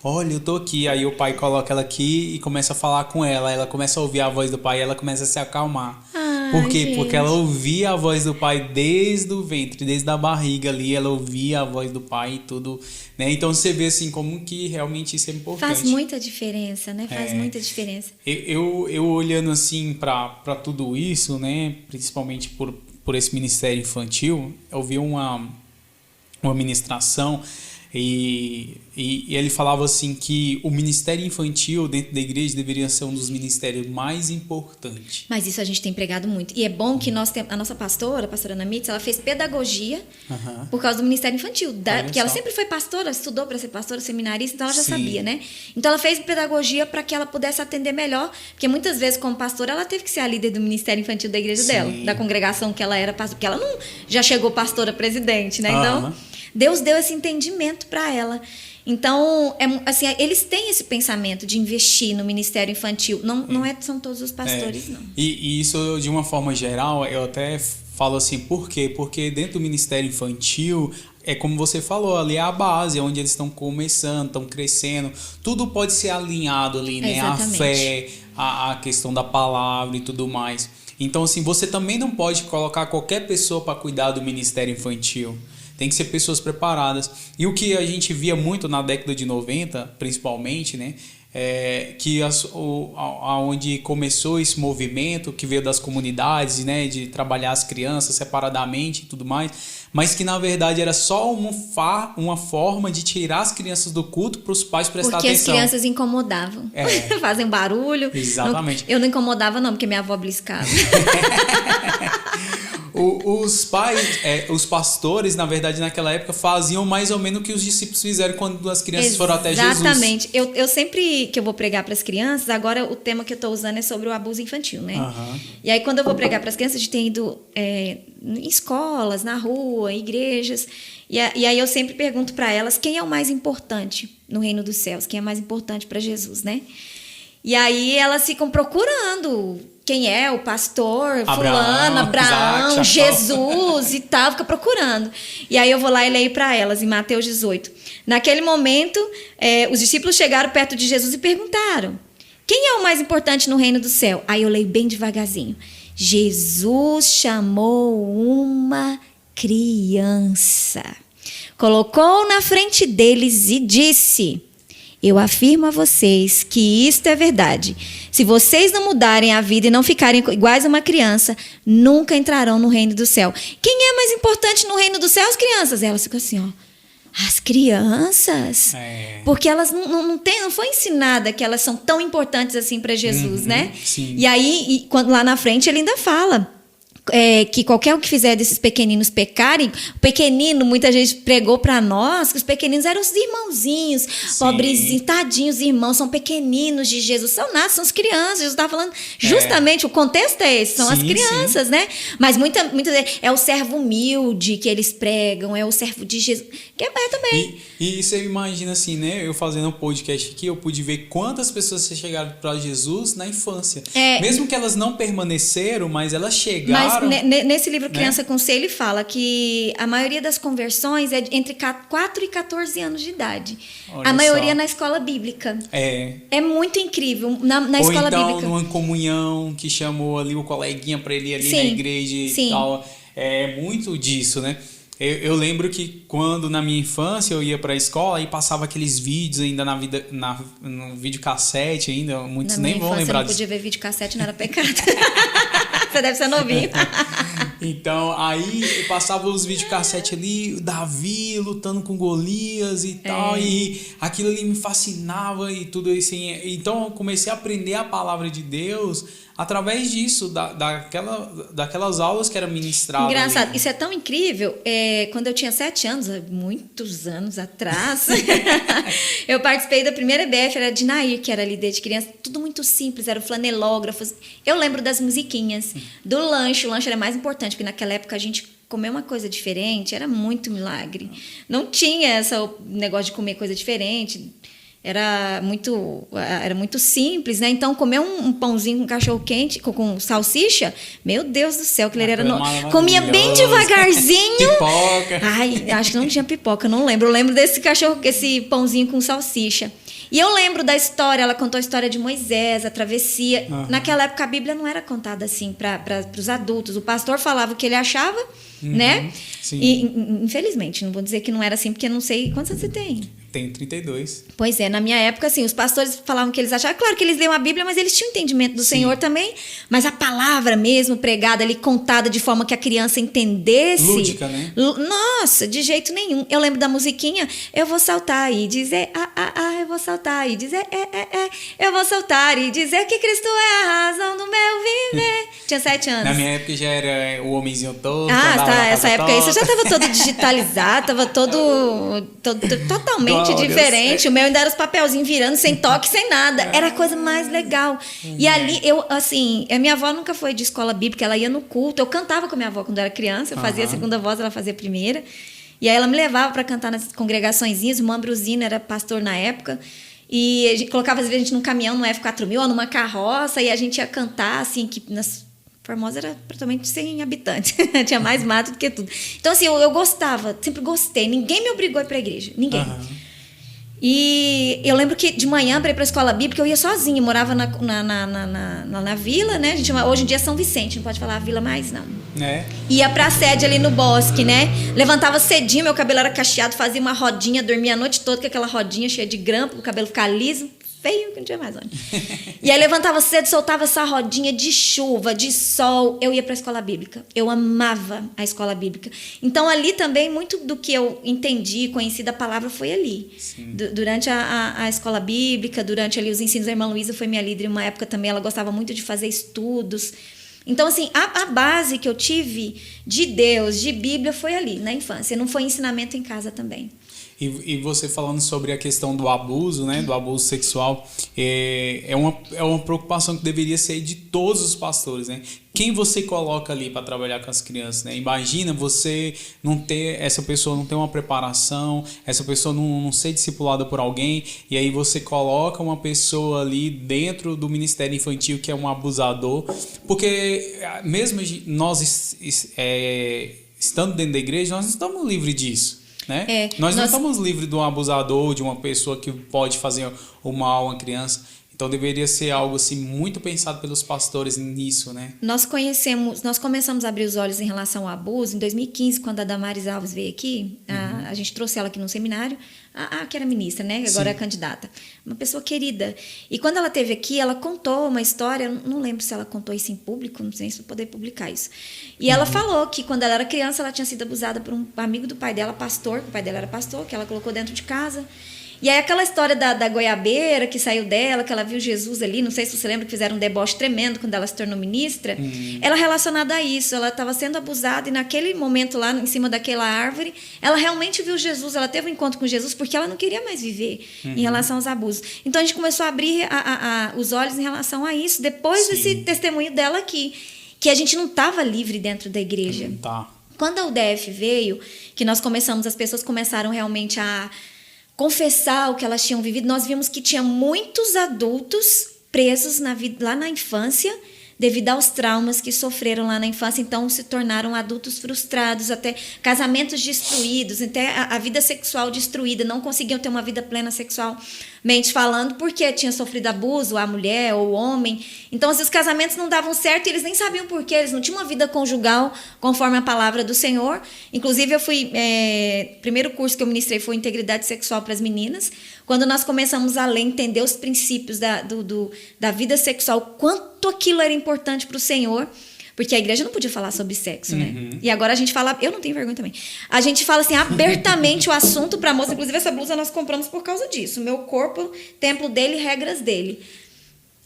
Olha, eu tô aqui. Aí o pai coloca ela aqui e começa a falar com ela. Ela começa a ouvir a voz do pai e ela começa a se acalmar. Por quê? Gente. Porque ela ouvia a voz do pai desde o ventre, desde a barriga ali. Ela ouvia a voz do pai e tudo, né? Então você vê assim como que realmente isso é importante. Faz muita diferença, né? Faz muita diferença. Eu olhando assim para tudo isso, né? Principalmente por esse ministério infantil, eu vi uma ministração e ele falava assim que o ministério infantil dentro da igreja deveria ser um dos ministérios mais importantes. Mas isso a gente tem pregado muito. E é bom que a nossa pastora, a pastora Ana Mitz, ela fez pedagogia por causa do ministério infantil. Porque ela sempre foi pastora, estudou para ser pastora, seminarista, então ela já sabia, né? Então ela fez pedagogia para que ela pudesse atender melhor. Porque muitas vezes, como pastora, ela teve que ser a líder do ministério infantil da igreja dela, da congregação que ela era pastora. Porque ela não já chegou pastora presidente, né? Então, Deus deu esse entendimento para ela. Então, assim, eles têm esse pensamento de investir no ministério infantil. Não são todos os pastores, não. E isso, de uma forma geral, eu até falo assim, por quê? Porque dentro do ministério infantil, é como você falou, ali é a base, onde eles estão começando, estão crescendo. Tudo pode ser alinhado ali, né? Exatamente. A fé, a questão da palavra e tudo mais. Então, assim, você também não pode colocar qualquer pessoa para cuidar do ministério infantil. Tem que ser pessoas preparadas. E o que a gente via muito na década de 90, principalmente, né? Que onde começou esse movimento, que veio das comunidades, né? De trabalhar as crianças separadamente e tudo mais. Mas que, na verdade, era só uma forma de tirar as crianças do culto para os pais prestar atenção. Porque as crianças incomodavam. Fazem barulho. Exatamente. Eu não incomodava, não, porque minha avó bliscava. Os pais, os pastores, na verdade, naquela época, faziam mais ou menos o que os discípulos fizeram quando as crianças foram até Jesus. Exatamente. Eu sempre que eu vou pregar para as crianças, agora o tema que eu estou usando é sobre o abuso infantil, né? E aí, quando eu vou pregar para as crianças, a gente tem ido em escolas, na rua, em igrejas. E aí eu sempre pergunto para elas quem é o mais importante no reino dos céus, quem é mais importante para Jesus, né? E aí elas ficam procurando quem é o pastor, fulano, Abraão, Isaac, Jesus e tal, fica procurando. E aí eu vou lá e leio para elas em Mateus 18. Naquele momento, os discípulos chegaram perto de Jesus e perguntaram: quem é o mais importante no reino do céu? Aí eu leio bem devagarzinho. Jesus chamou uma criança, colocou na frente deles e disse: eu afirmo a vocês que isto é verdade. Se vocês não mudarem a vida e não ficarem iguais a uma criança, nunca entrarão no reino do céu. Quem é mais importante no reino do céu? As crianças. Elas ficam assim, ó. As crianças? Porque elas não foi ensinada que elas são tão importantes assim para Jesus, né? Sim. E aí, quando lá na frente, ele ainda fala: que qualquer um que fizer desses pequeninos pecarem, o pequenino, muita gente pregou para nós que os pequeninos eram os irmãozinhos, pobrezinhos, tadinhos irmãos, são pequeninos de Jesus, são nada, são as crianças. Jesus estava falando justamente, o contexto é esse, são as crianças, né? Mas muita é o servo humilde que eles pregam, é o servo de Jesus, que é também. E você imagina assim, né? Eu fazendo um podcast aqui, eu pude ver quantas pessoas chegaram para Jesus na infância. Mesmo que elas não permaneceram, mas elas chegaram. Mas nesse livro Criança com C, ele fala que a maioria das conversões é entre 4 e 14 anos de idade. Olha a maioria só. Na escola bíblica. É muito incrível. Na escola então, bíblica. Numa comunhão que chamou ali o coleguinha para ele ir ali na igreja e tal. É muito disso, né? Eu lembro que quando na minha infância eu ia para a escola e passava aqueles vídeos ainda no videocassete ainda, muitos nem vão lembrar disso. Não podia ver videocassete, não era pecado. Você deve ser novinho. Então, aí passava os videocassete ali, Davi lutando com Golias e tal, e aquilo ali me fascinava e tudo assim. Então, eu comecei a aprender a palavra de Deus através disso, daquelas aulas que eram ministradas. Engraçado, ali. Isso é tão incrível. Quando eu tinha 7 anos, muitos anos atrás, eu participei da primeira EBF, era de Nair, que era líder de criança, tudo muito simples, era o flanelógrafo. Eu lembro das musiquinhas, do lanche, o lanche era mais importante, porque naquela época a gente comer uma coisa diferente era muito milagre. Não tinha esse negócio de comer coisa diferente. Era muito simples, né? Então, comer um pãozinho com cachorro-quente, com salsicha, meu Deus do céu, aquilo era... Comia bem devagarzinho. Pipoca. Ai, acho que não tinha pipoca, não lembro. Eu lembro desse esse pãozinho com salsicha. E eu lembro da história, ela contou a história de Moisés, a travessia. Naquela época, a Bíblia não era contada assim para os adultos. O pastor falava o que ele achava, né? Sim. E, infelizmente, não vou dizer que não era assim, porque eu não sei... Quantos anos você tem? Tenho 32. Pois é, na minha época, assim, os pastores falavam que eles achavam... Claro que eles liam a Bíblia, mas eles tinham entendimento do Senhor também. Mas a palavra mesmo, pregada ali, contada de forma que a criança entendesse... Lúdica, né? Nossa, de jeito nenhum. Eu lembro da musiquinha, eu vou saltar e dizer... eu vou saltar e dizer... eu vou saltar e dizer que Cristo é a razão do meu viver. Tinha 7 anos. Na minha época já era o homenzinho todo. Essa época aí você já estava todo digitalizado, estava totalmente diferente. O meu ainda era os papelzinhos virando, sem toque, sem nada. Era a coisa mais legal. E ali, a minha avó nunca foi de escola bíblica, ela ia no culto. Eu cantava com a minha avó quando eu era criança, eu fazia a segunda voz, ela fazia a primeira. E aí ela me levava para cantar nas congregaçõezinhas. O irmão Ambrosino era pastor na época. E a gente colocava, às vezes, a gente num caminhão, no F4000, ou numa carroça, e a gente ia cantar, assim, que nas Formosa era praticamente 100 habitantes. Tinha mais mato do que tudo. Então, assim, eu gostava, sempre gostei. Ninguém me obrigou a ir para a igreja. Ninguém. E eu lembro que de manhã, para ir para a escola bíblica, eu ia sozinha. Eu morava na vila, né? A gente chama, hoje em dia é São Vicente, não pode falar vila mais, não. Ia para a sede ali no bosque, né? Levantava cedinho, meu cabelo era cacheado, fazia uma rodinha, dormia a noite toda com aquela rodinha cheia de grampo, o cabelo ficar liso. Feio que não tinha mais onde. E aí levantava cedo, soltava essa rodinha de chuva, de sol. Eu ia para a escola bíblica. Eu amava a escola bíblica. Então, ali também, muito do que eu entendi, conheci da palavra foi ali. Durante a escola bíblica, durante ali os ensinos da irmã Luísa, foi minha líder em uma época também. Ela gostava muito de fazer estudos. Então, assim, a base que eu tive de Deus, de Bíblia, foi ali, na infância. Não foi ensinamento em casa também. E você falando sobre a questão do abuso, né, do abuso sexual, é uma preocupação que deveria ser de todos os pastores, né? Quem você coloca ali para trabalhar com as crianças, né? Imagina você essa pessoa não ter uma preparação, essa pessoa não ser discipulada por alguém, e aí você coloca uma pessoa ali dentro do ministério infantil que é um abusador, porque mesmo nós estando dentro da igreja, nós não estamos livres disso. Né? Nós não estamos livres de um abusador, de uma pessoa que pode fazer o mal a uma criança. Então deveria ser algo assim muito pensado pelos pastores nisso, né? Nós começamos a abrir os olhos em relação ao abuso em 2015, quando a Damares Alves veio aqui. A gente trouxe ela aqui no seminário, que era ministra, né? Agora é candidata. Uma pessoa querida. E quando ela esteve aqui, ela contou uma história, não lembro se ela contou isso em público, não sei se eu poder publicar isso. E ela falou que quando ela era criança, ela tinha sido abusada por um amigo do pai dela, pastor, que o pai dela era pastor, que ela colocou dentro de casa. E aí aquela história da goiabeira que saiu dela, que ela viu Jesus ali, não sei se você lembra que fizeram um deboche tremendo quando ela se tornou ministra, ela relacionada a isso, ela estava sendo abusada e naquele momento lá em cima daquela árvore, ela realmente viu Jesus, ela teve um encontro com Jesus porque ela não queria mais viver em relação aos abusos. Então a gente começou a abrir os olhos em relação a isso, depois desse testemunho dela aqui, que a gente não estava livre dentro da igreja. Tá. Quando a UDF veio, que nós começamos, as pessoas começaram realmente a confessar o que elas tinham vivido, nós vimos que tinha muitos adultos presos lá na infância, devido aos traumas que sofreram lá na infância, então se tornaram adultos frustrados, até casamentos destruídos, até a vida sexual destruída, não conseguiam ter uma vida plena sexualmente falando, porque tinha sofrido abuso, a mulher ou o homem. Então, os casamentos não davam certo e eles nem sabiam por quê, eles não tinham uma vida conjugal conforme a palavra do Senhor. Inclusive, eu fui... primeiro curso que eu ministrei foi Integridade Sexual para as Meninas. Quando nós começamos a ler, entender os princípios da vida sexual, quanto aquilo era importante para o Senhor, porque a igreja não podia falar sobre sexo, né? E agora a gente fala... Eu não tenho vergonha também. A gente fala assim, abertamente o assunto para a moça. Inclusive, essa blusa nós compramos por causa disso. Meu corpo, templo dele, regras dele.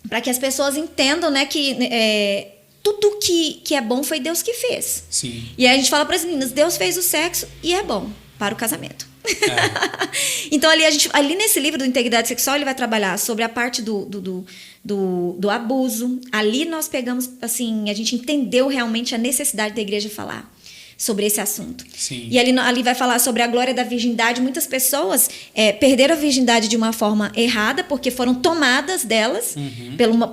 Para que as pessoas entendam, né, que tudo que é bom foi Deus que fez. Sim. E aí a gente fala para as meninas, Deus fez o sexo e é bom para o casamento. Então, ali nesse livro do Integridade Sexual, ele vai trabalhar sobre a parte do abuso. Ali nós pegamos, assim, a gente entendeu realmente a necessidade da igreja falar sobre esse assunto. Sim. E ali vai falar sobre a glória da virgindade. Muitas pessoas perderam a virgindade de uma forma errada, porque foram tomadas delas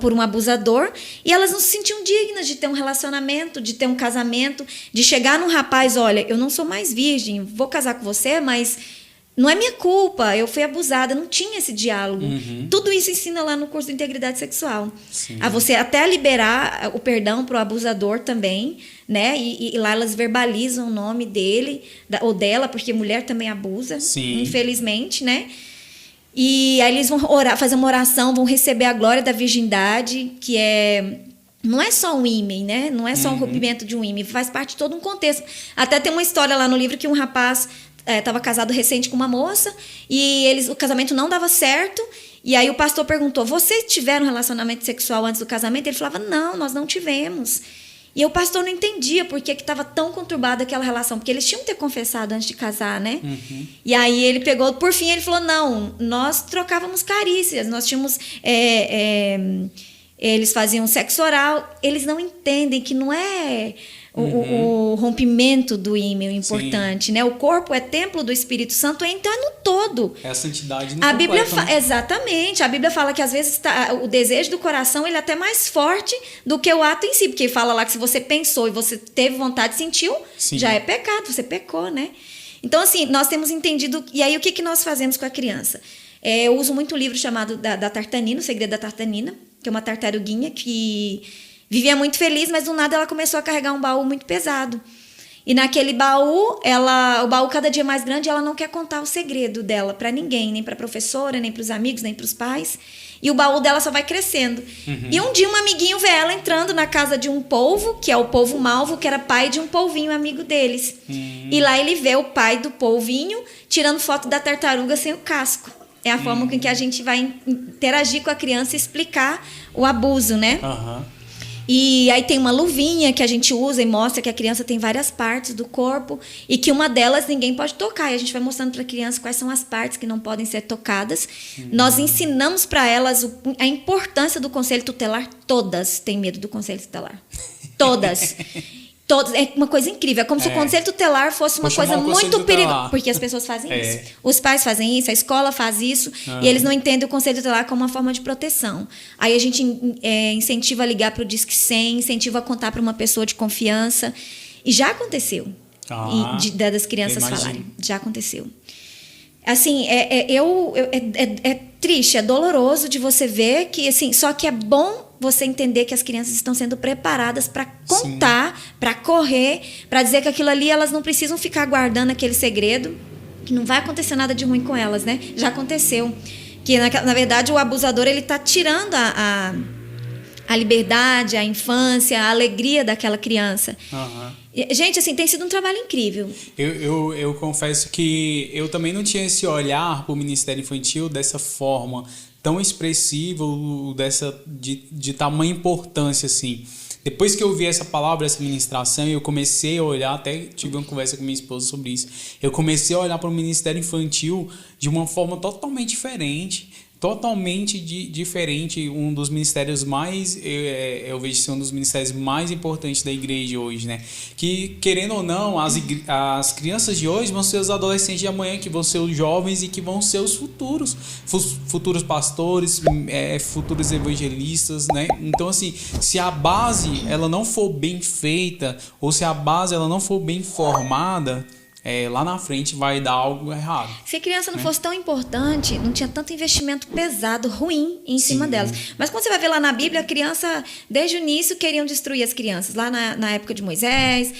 por um abusador, e elas não se sentiam dignas de ter um relacionamento, de ter um casamento, de chegar num rapaz, olha, eu não sou mais virgem, vou casar com você, mas não é minha culpa, eu fui abusada, não tinha esse diálogo. Tudo isso ensina lá no curso de Integridade Sexual. Sim. A você até liberar o perdão para o abusador também, né? E lá elas verbalizam o nome dele ou dela, porque mulher também abusa, infelizmente, né? E aí eles vão fazer uma oração, vão receber a glória da virgindade, que não é só um ímen, né? Não é só um rompimento de um ímen, faz parte de todo um contexto. Até tem uma história lá no livro que um rapaz estava casado recente com uma moça e o casamento não dava certo. E aí o pastor perguntou, vocês tiveram relacionamento sexual antes do casamento? Ele falava, não, nós não tivemos. E o pastor não entendia por que estava tão conturbada aquela relação, porque eles tinham que ter confessado antes de casar, né? E aí ele pegou, por fim, ele falou, não, nós trocávamos carícias, nós tínhamos... eles faziam sexo oral, eles não entendem que não é o rompimento do ímã importante, né? O corpo é templo do Espírito Santo, então é no todo. É a santidade no a Bíblia completo, né? Exatamente. A Bíblia fala que às vezes o desejo do coração ele é até mais forte do que o ato em si, porque fala lá que se você pensou e você teve vontade, sentiu, já é pecado, você pecou, né? Então, assim, nós temos entendido... E aí, o que nós fazemos com a criança? Eu uso muito o livro chamado da Tartanina, O Segredo da Tartanina, que é uma tartaruguinha que vivia muito feliz, mas do nada ela começou a carregar um baú muito pesado. E naquele baú, o baú cada dia mais grande, ela não quer contar o segredo dela para ninguém, nem para a professora, nem para os amigos, nem para os pais. E o baú dela só vai crescendo. E um dia um amiguinho vê ela entrando na casa de um polvo, que é o polvo malvo, que era pai de um polvinho amigo deles. E lá ele vê o pai do polvinho tirando foto da tartaruga sem o casco. É a forma com que a gente vai interagir com a criança e explicar o abuso, né? E aí tem uma luvinha que a gente usa e mostra que a criança tem várias partes do corpo e que uma delas ninguém pode tocar. E a gente vai mostrando para a criança quais são as partes que não podem ser tocadas. Nós ensinamos para elas a importância do conselho tutelar. Todas têm medo do conselho tutelar. Todas. É uma coisa incrível. É como se o conselho tutelar fosse uma coisa muito perigosa. Porque as pessoas fazem isso. Os pais fazem isso, a escola faz isso. E eles não entendem o conselho tutelar como uma forma de proteção. Aí a gente incentiva a ligar para o Disque 100, incentiva a contar para uma pessoa de confiança. E já aconteceu. Das crianças falarem. Já aconteceu. Assim, é triste, é doloroso de você ver que, assim, só que é bom você entender que as crianças estão sendo preparadas para contar, para correr, para dizer que aquilo ali elas não precisam ficar guardando aquele segredo, que não vai acontecer nada de ruim com elas, né? Já aconteceu. Que, na verdade, o abusador ele está tirando a liberdade, a infância, a alegria daquela criança. Aham. Gente, assim, tem sido um trabalho incrível. Eu confesso que eu também não tinha esse olhar para o Ministério Infantil dessa forma tão expressiva, de tamanha importância, assim. Depois que eu ouvi essa palavra, essa ministração, eu comecei a olhar, até tive uma conversa com minha esposa sobre isso, eu comecei a olhar para o Ministério Infantil de uma forma totalmente diferente, um dos ministérios mais, eu vejo ser um dos ministérios mais importantes da igreja hoje, né? Que, querendo ou não, as crianças de hoje vão ser os adolescentes de amanhã, que vão ser os jovens e que vão ser os futuros pastores, futuros evangelistas, né? Então, assim, se a base ela não for bem feita, ou se a base ela não for bem formada, lá na frente vai dar algo errado. Se a criança não fosse tão importante, não tinha tanto investimento pesado, ruim em cima delas. Mas quando você vai ver lá na Bíblia, a criança, desde o início, queriam destruir as crianças. Lá na época de Moisés,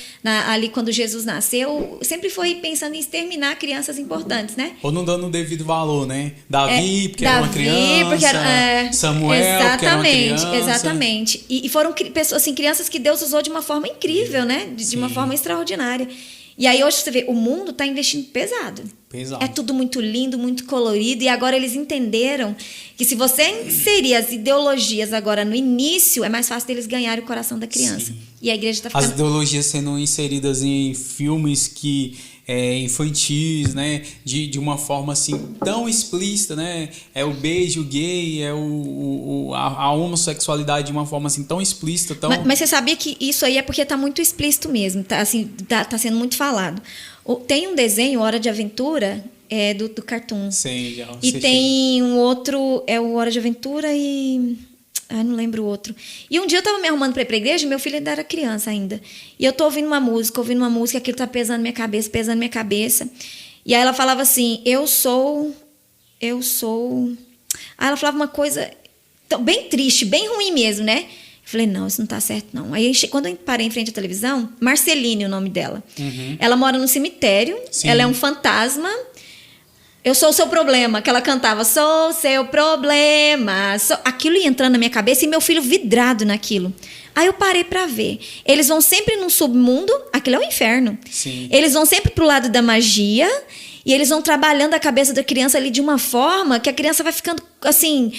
ali quando Jesus nasceu, sempre foi pensando em exterminar crianças importantes, né? Ou não dando o devido valor, né? Davi, porque era uma criança. Samuel, porque era uma criança. Exatamente. E foram pessoas, assim, crianças que Deus usou de uma forma incrível, né? De uma forma extraordinária. E aí hoje você vê, o mundo está investindo pesado. É tudo muito lindo, muito colorido. E agora eles entenderam que se você inserir as ideologias agora no início, é mais fácil deles ganharem o coração da criança. Sim. E a igreja está ficando... As ideologias sendo inseridas em filmes infantis, né? De uma forma assim tão explícita, né? É o beijo gay, a homossexualidade de uma forma assim tão explícita. Mas você sabia que isso aí é porque está muito explícito mesmo, tá sendo muito falado. Tem um desenho, Hora de Aventura, do Cartoon. Sim, já e tem um outro, o Hora de Aventura e... não lembro o outro. E um dia eu tava me arrumando para ir pra igreja, meu filho ainda era criança ainda. E eu tô ouvindo uma música, aquilo tá pesando minha cabeça. E aí ela falava assim, eu sou... Aí ela falava uma coisa bem triste, bem ruim mesmo, né? Eu falei, não, isso não tá certo, não. Aí, quando eu parei em frente à televisão, Marceline, o nome dela. Uhum. Ela mora no cemitério, Sim. Ela é um fantasma. Eu sou o seu problema, que ela cantava, sou o seu problema. Aquilo ia entrando na minha cabeça e meu filho vidrado naquilo. Aí eu parei pra ver. Eles vão sempre num submundo, aquilo é o inferno. Sim. Eles vão sempre pro lado da magia e eles vão trabalhando a cabeça da criança ali de uma forma que a criança vai ficando, assim,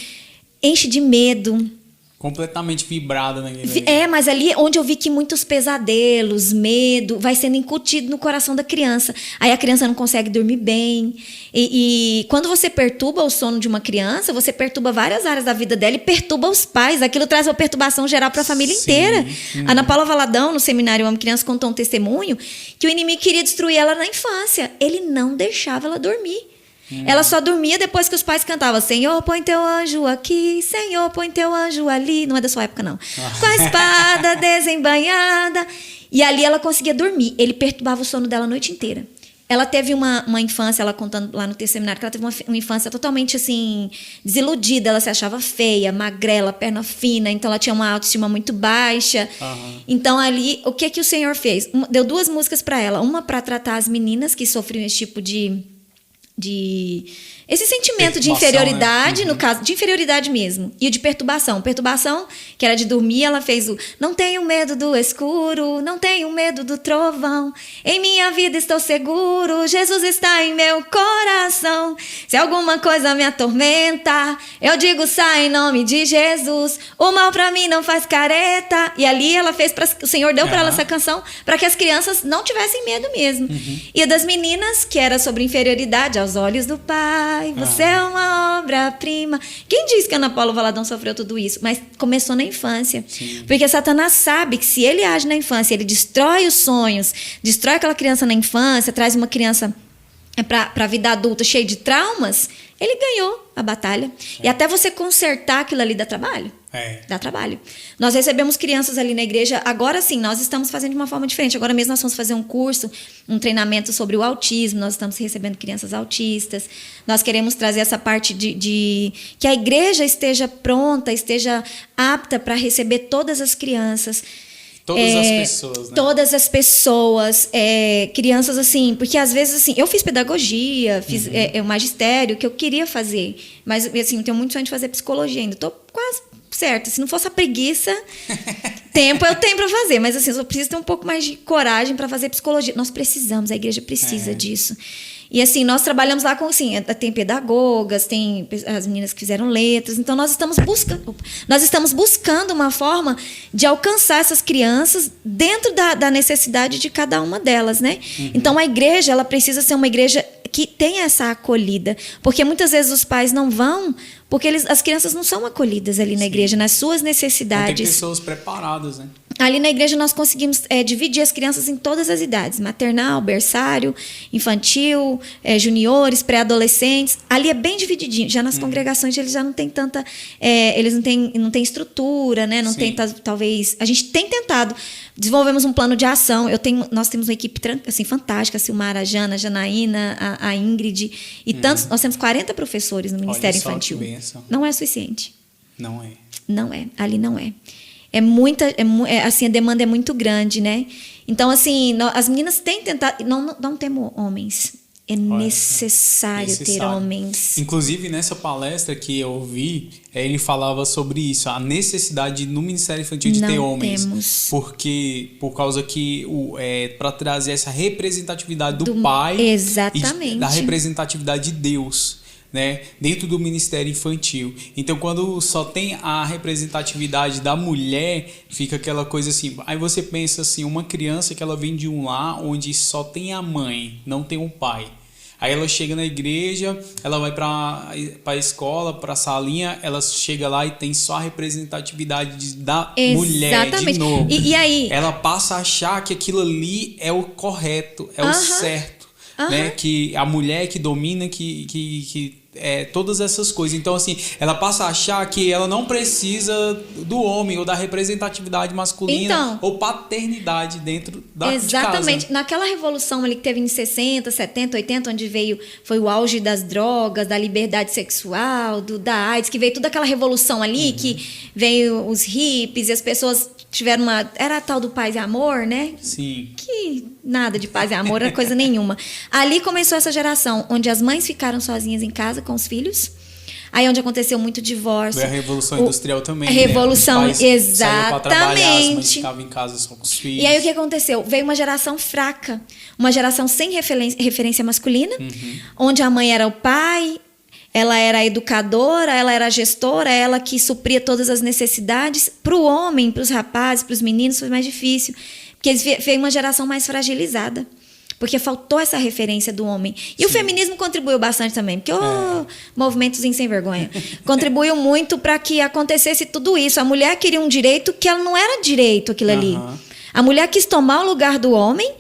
enche de medo. Completamente vibrada naquele... mas ali é onde eu vi que muitos pesadelos, medo, vai sendo incutido no coração da criança. Aí a criança não consegue dormir bem. E quando você perturba o sono de uma criança, você perturba várias áreas da vida dela e perturba os pais. Aquilo traz uma perturbação geral para a família inteira. A Ana Paula Valadão, no seminário Amo Criança, contou um testemunho que o inimigo queria destruir ela na infância. Ele não deixava ela dormir. Ela só dormia depois que os pais cantavam Senhor, põe teu anjo aqui, Senhor, põe teu anjo ali. Não é da sua época, não. Com a espada desembainhada. E ali ela conseguia dormir. Ele perturbava o sono dela a noite inteira. Ela teve uma infância, ela contando lá no terceiro seminário, que ela teve uma infância totalmente assim, desiludida. Ela se achava feia, magrela, perna fina. Então ela tinha uma autoestima muito baixa. Então ali, o que o Senhor fez? Deu 2 músicas para ela. Uma para tratar as meninas que sofriam esse tipo de esse sentimento de inferioridade, né? No caso, de inferioridade mesmo. E o de perturbação. Perturbação, que era de dormir, ela fez o não tenho medo do escuro, não tenho medo do trovão. Em minha vida estou seguro, Jesus está em meu coração. Se alguma coisa me atormenta, eu digo sai em nome de Jesus. O mal pra mim não faz careta. E ali ela fez, o Senhor deu pra ela essa canção para que as crianças não tivessem medo mesmo. E a das meninas, que era sobre inferioridade aos olhos do Pai. Você é uma obra-prima. Quem disse que a Ana Paula Valadão sofreu tudo isso? Mas começou na infância. Sim. Porque Satanás sabe que se ele age na infância, ele destrói os sonhos, destrói aquela criança na infância, traz uma criança para a vida adulta cheia de traumas, ele ganhou a batalha. E até você consertar aquilo ali dá trabalho. Dá trabalho. Nós recebemos crianças ali na igreja. Agora sim, nós estamos fazendo de uma forma diferente. Agora mesmo nós vamos fazer um curso, um treinamento sobre o autismo. Nós estamos recebendo crianças autistas. Nós queremos trazer essa parte de que a igreja esteja pronta, esteja apta para receber todas as crianças. Todas as pessoas, né? Todas as pessoas, crianças assim, porque às vezes assim, eu fiz pedagogia, fiz o magistério, que eu queria fazer, mas assim, eu tenho muito sonho de fazer psicologia ainda, estou quase certo. Se não fosse a preguiça, tempo eu tenho para fazer. Mas assim, eu preciso ter um pouco mais de coragem para fazer psicologia. Nós precisamos, a igreja precisa disso. E assim, nós trabalhamos lá com, assim, tem pedagogas, tem as meninas que fizeram letras. Então, nós estamos buscando uma forma de alcançar essas crianças dentro da necessidade de cada uma delas, né? Então, a igreja, ela precisa ser uma igreja que tenha essa acolhida. Porque muitas vezes os pais não vão, porque as crianças não são acolhidas ali na igreja, nas suas necessidades. Não tem pessoas preparadas, né? Ali na igreja nós conseguimos dividir as crianças em todas as idades. Maternal, berçário, infantil, juniores, pré-adolescentes. Ali é bem divididinho. Já nas congregações eles já não têm tanta... eles não têm estrutura, né? Não tem, talvez... A gente tem tentado. Desenvolvemos um plano de ação. Nós temos uma equipe assim, fantástica. A Silmara, a Jana, a Janaína, a Ingrid. E tantos... Nós temos 40 professores no Ministério Infantil. Não é suficiente. Não é. Não é. Ali não é. Assim, a demanda é muito grande, né? Então, assim, as meninas têm tentado... Não temos homens. É necessário ter homens. Inclusive, nessa palestra que eu ouvi, ele falava sobre isso, a necessidade no Ministério Infantil de ter homens. Temos. Por causa que para trazer essa representatividade do pai exatamente. E da representatividade de Deus, né, dentro do Ministério Infantil. Então, quando só tem a representatividade da mulher, fica aquela coisa assim. Aí você pensa assim, uma criança que ela vem de um lar onde só tem a mãe, não tem o pai. Aí ela chega na igreja, ela vai para a escola, para a salinha, ela chega lá e tem só a representatividade da mulher de novo. E aí? Ela passa a achar que aquilo ali é o correto, é o certo. Né? Que a mulher que domina, que todas essas coisas. Então, assim, ela passa a achar que ela não precisa do homem ou da representatividade masculina ou paternidade dentro de casa. Exatamente. Naquela revolução ali que teve em 60, 70, 80, onde foi o auge das drogas, da liberdade sexual, da AIDS, que veio toda aquela revolução ali, que veio os hippies e as pessoas tiveram era a tal do paz e amor, né? Sim. Que nada de paz e amor, era coisa nenhuma. Ali começou essa geração, onde as mães ficaram sozinhas em casa com os filhos. Aí onde aconteceu muito divórcio. Foi a Revolução Industrial também. A Revolução, né? exatamente. As mães ficavam em casa só com os filhos. E aí o que aconteceu? Veio uma geração fraca, uma geração sem referência masculina, onde a mãe era o pai, ela era a educadora, ela era a gestora, ela que supria todas as necessidades. Para o homem, para os rapazes, para os meninos, foi mais difícil. Porque veio uma geração mais fragilizada. Porque faltou essa referência do homem. E o feminismo contribuiu bastante também. Porque movimentozinho sem vergonha. Contribuiu muito para que acontecesse tudo isso. A mulher queria um direito que ela não era direito, aquilo ali. A mulher quis tomar o lugar do homem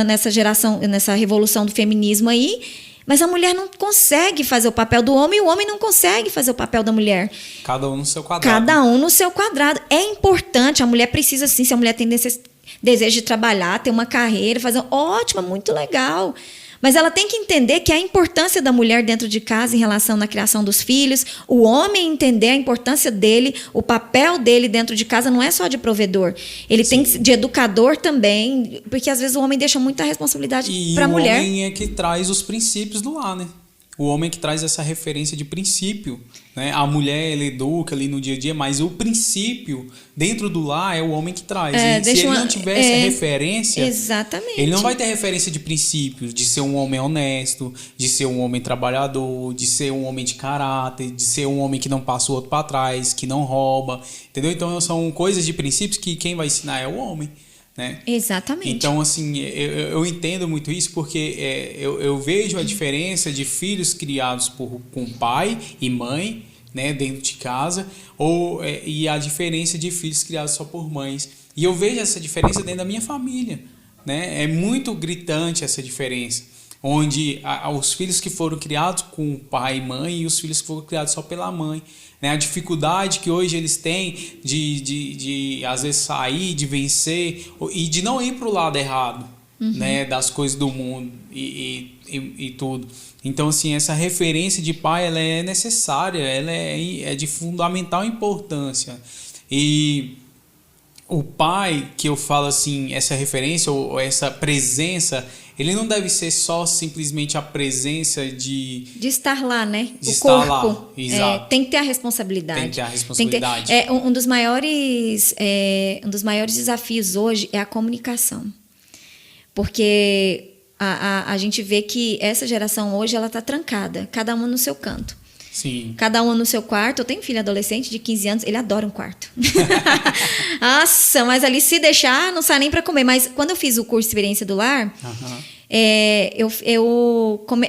nessa geração, nessa revolução do feminismo aí. Mas a mulher não consegue fazer o papel do homem e o homem não consegue fazer o papel da mulher. Cada um no seu quadrado. Cada um no seu quadrado. É importante, a mulher precisa sim, se a mulher tem desejo de trabalhar, ter uma carreira, fazer ótimo, muito legal. Mas ela tem que entender que a importância da mulher dentro de casa em relação na criação dos filhos, o homem entender a importância dele, o papel dele dentro de casa não é só de provedor. Ele tem de educador também, porque às vezes o homem deixa muita responsabilidade para a mulher. E o homem é que traz os princípios do lar, né? O homem que traz essa referência de princípio, né? A mulher, ela educa ali no dia a dia, mas o princípio dentro do lar é o homem que traz. Se ele não tiver essa referência, exatamente. Ele não vai ter referência de princípios, de ser um homem honesto, de ser um homem trabalhador, de ser um homem de caráter, de ser um homem que não passa o outro para trás, que não rouba, entendeu? Então são coisas de princípios que quem vai ensinar é o homem. Né? Exatamente. Então, assim, eu entendo muito isso porque eu vejo a diferença de filhos criados com pai e mãe, né, dentro de casa, e a diferença de filhos criados só por mães. E eu vejo essa diferença dentro da minha família. Né? É muito gritante essa diferença, onde os filhos que foram criados com pai e mãe e os filhos que foram criados só pela mãe. Né? A dificuldade que hoje eles têm de às vezes sair, de vencer e de não ir para o lado errado, né? Das coisas do mundo e tudo. Então, assim, essa referência de pai ela é necessária, ela é de fundamental importância. E o pai, que eu falo assim, essa referência ou essa presença, ele não deve ser só simplesmente a presença de estar lá, né? De o estar corpo. lá, exato. Tem que ter a responsabilidade. Tem que ter a responsabilidade. Um dos maiores desafios hoje é a comunicação. Porque a gente vê que essa geração hoje ela está trancada, cada uma no seu canto. Sim. Cada um no seu quarto. Eu tenho um filho adolescente de 15 anos, ele adora um quarto. Nossa, mas ali se deixar, não sai nem para comer. Mas quando eu fiz o curso de Experiência do Lar,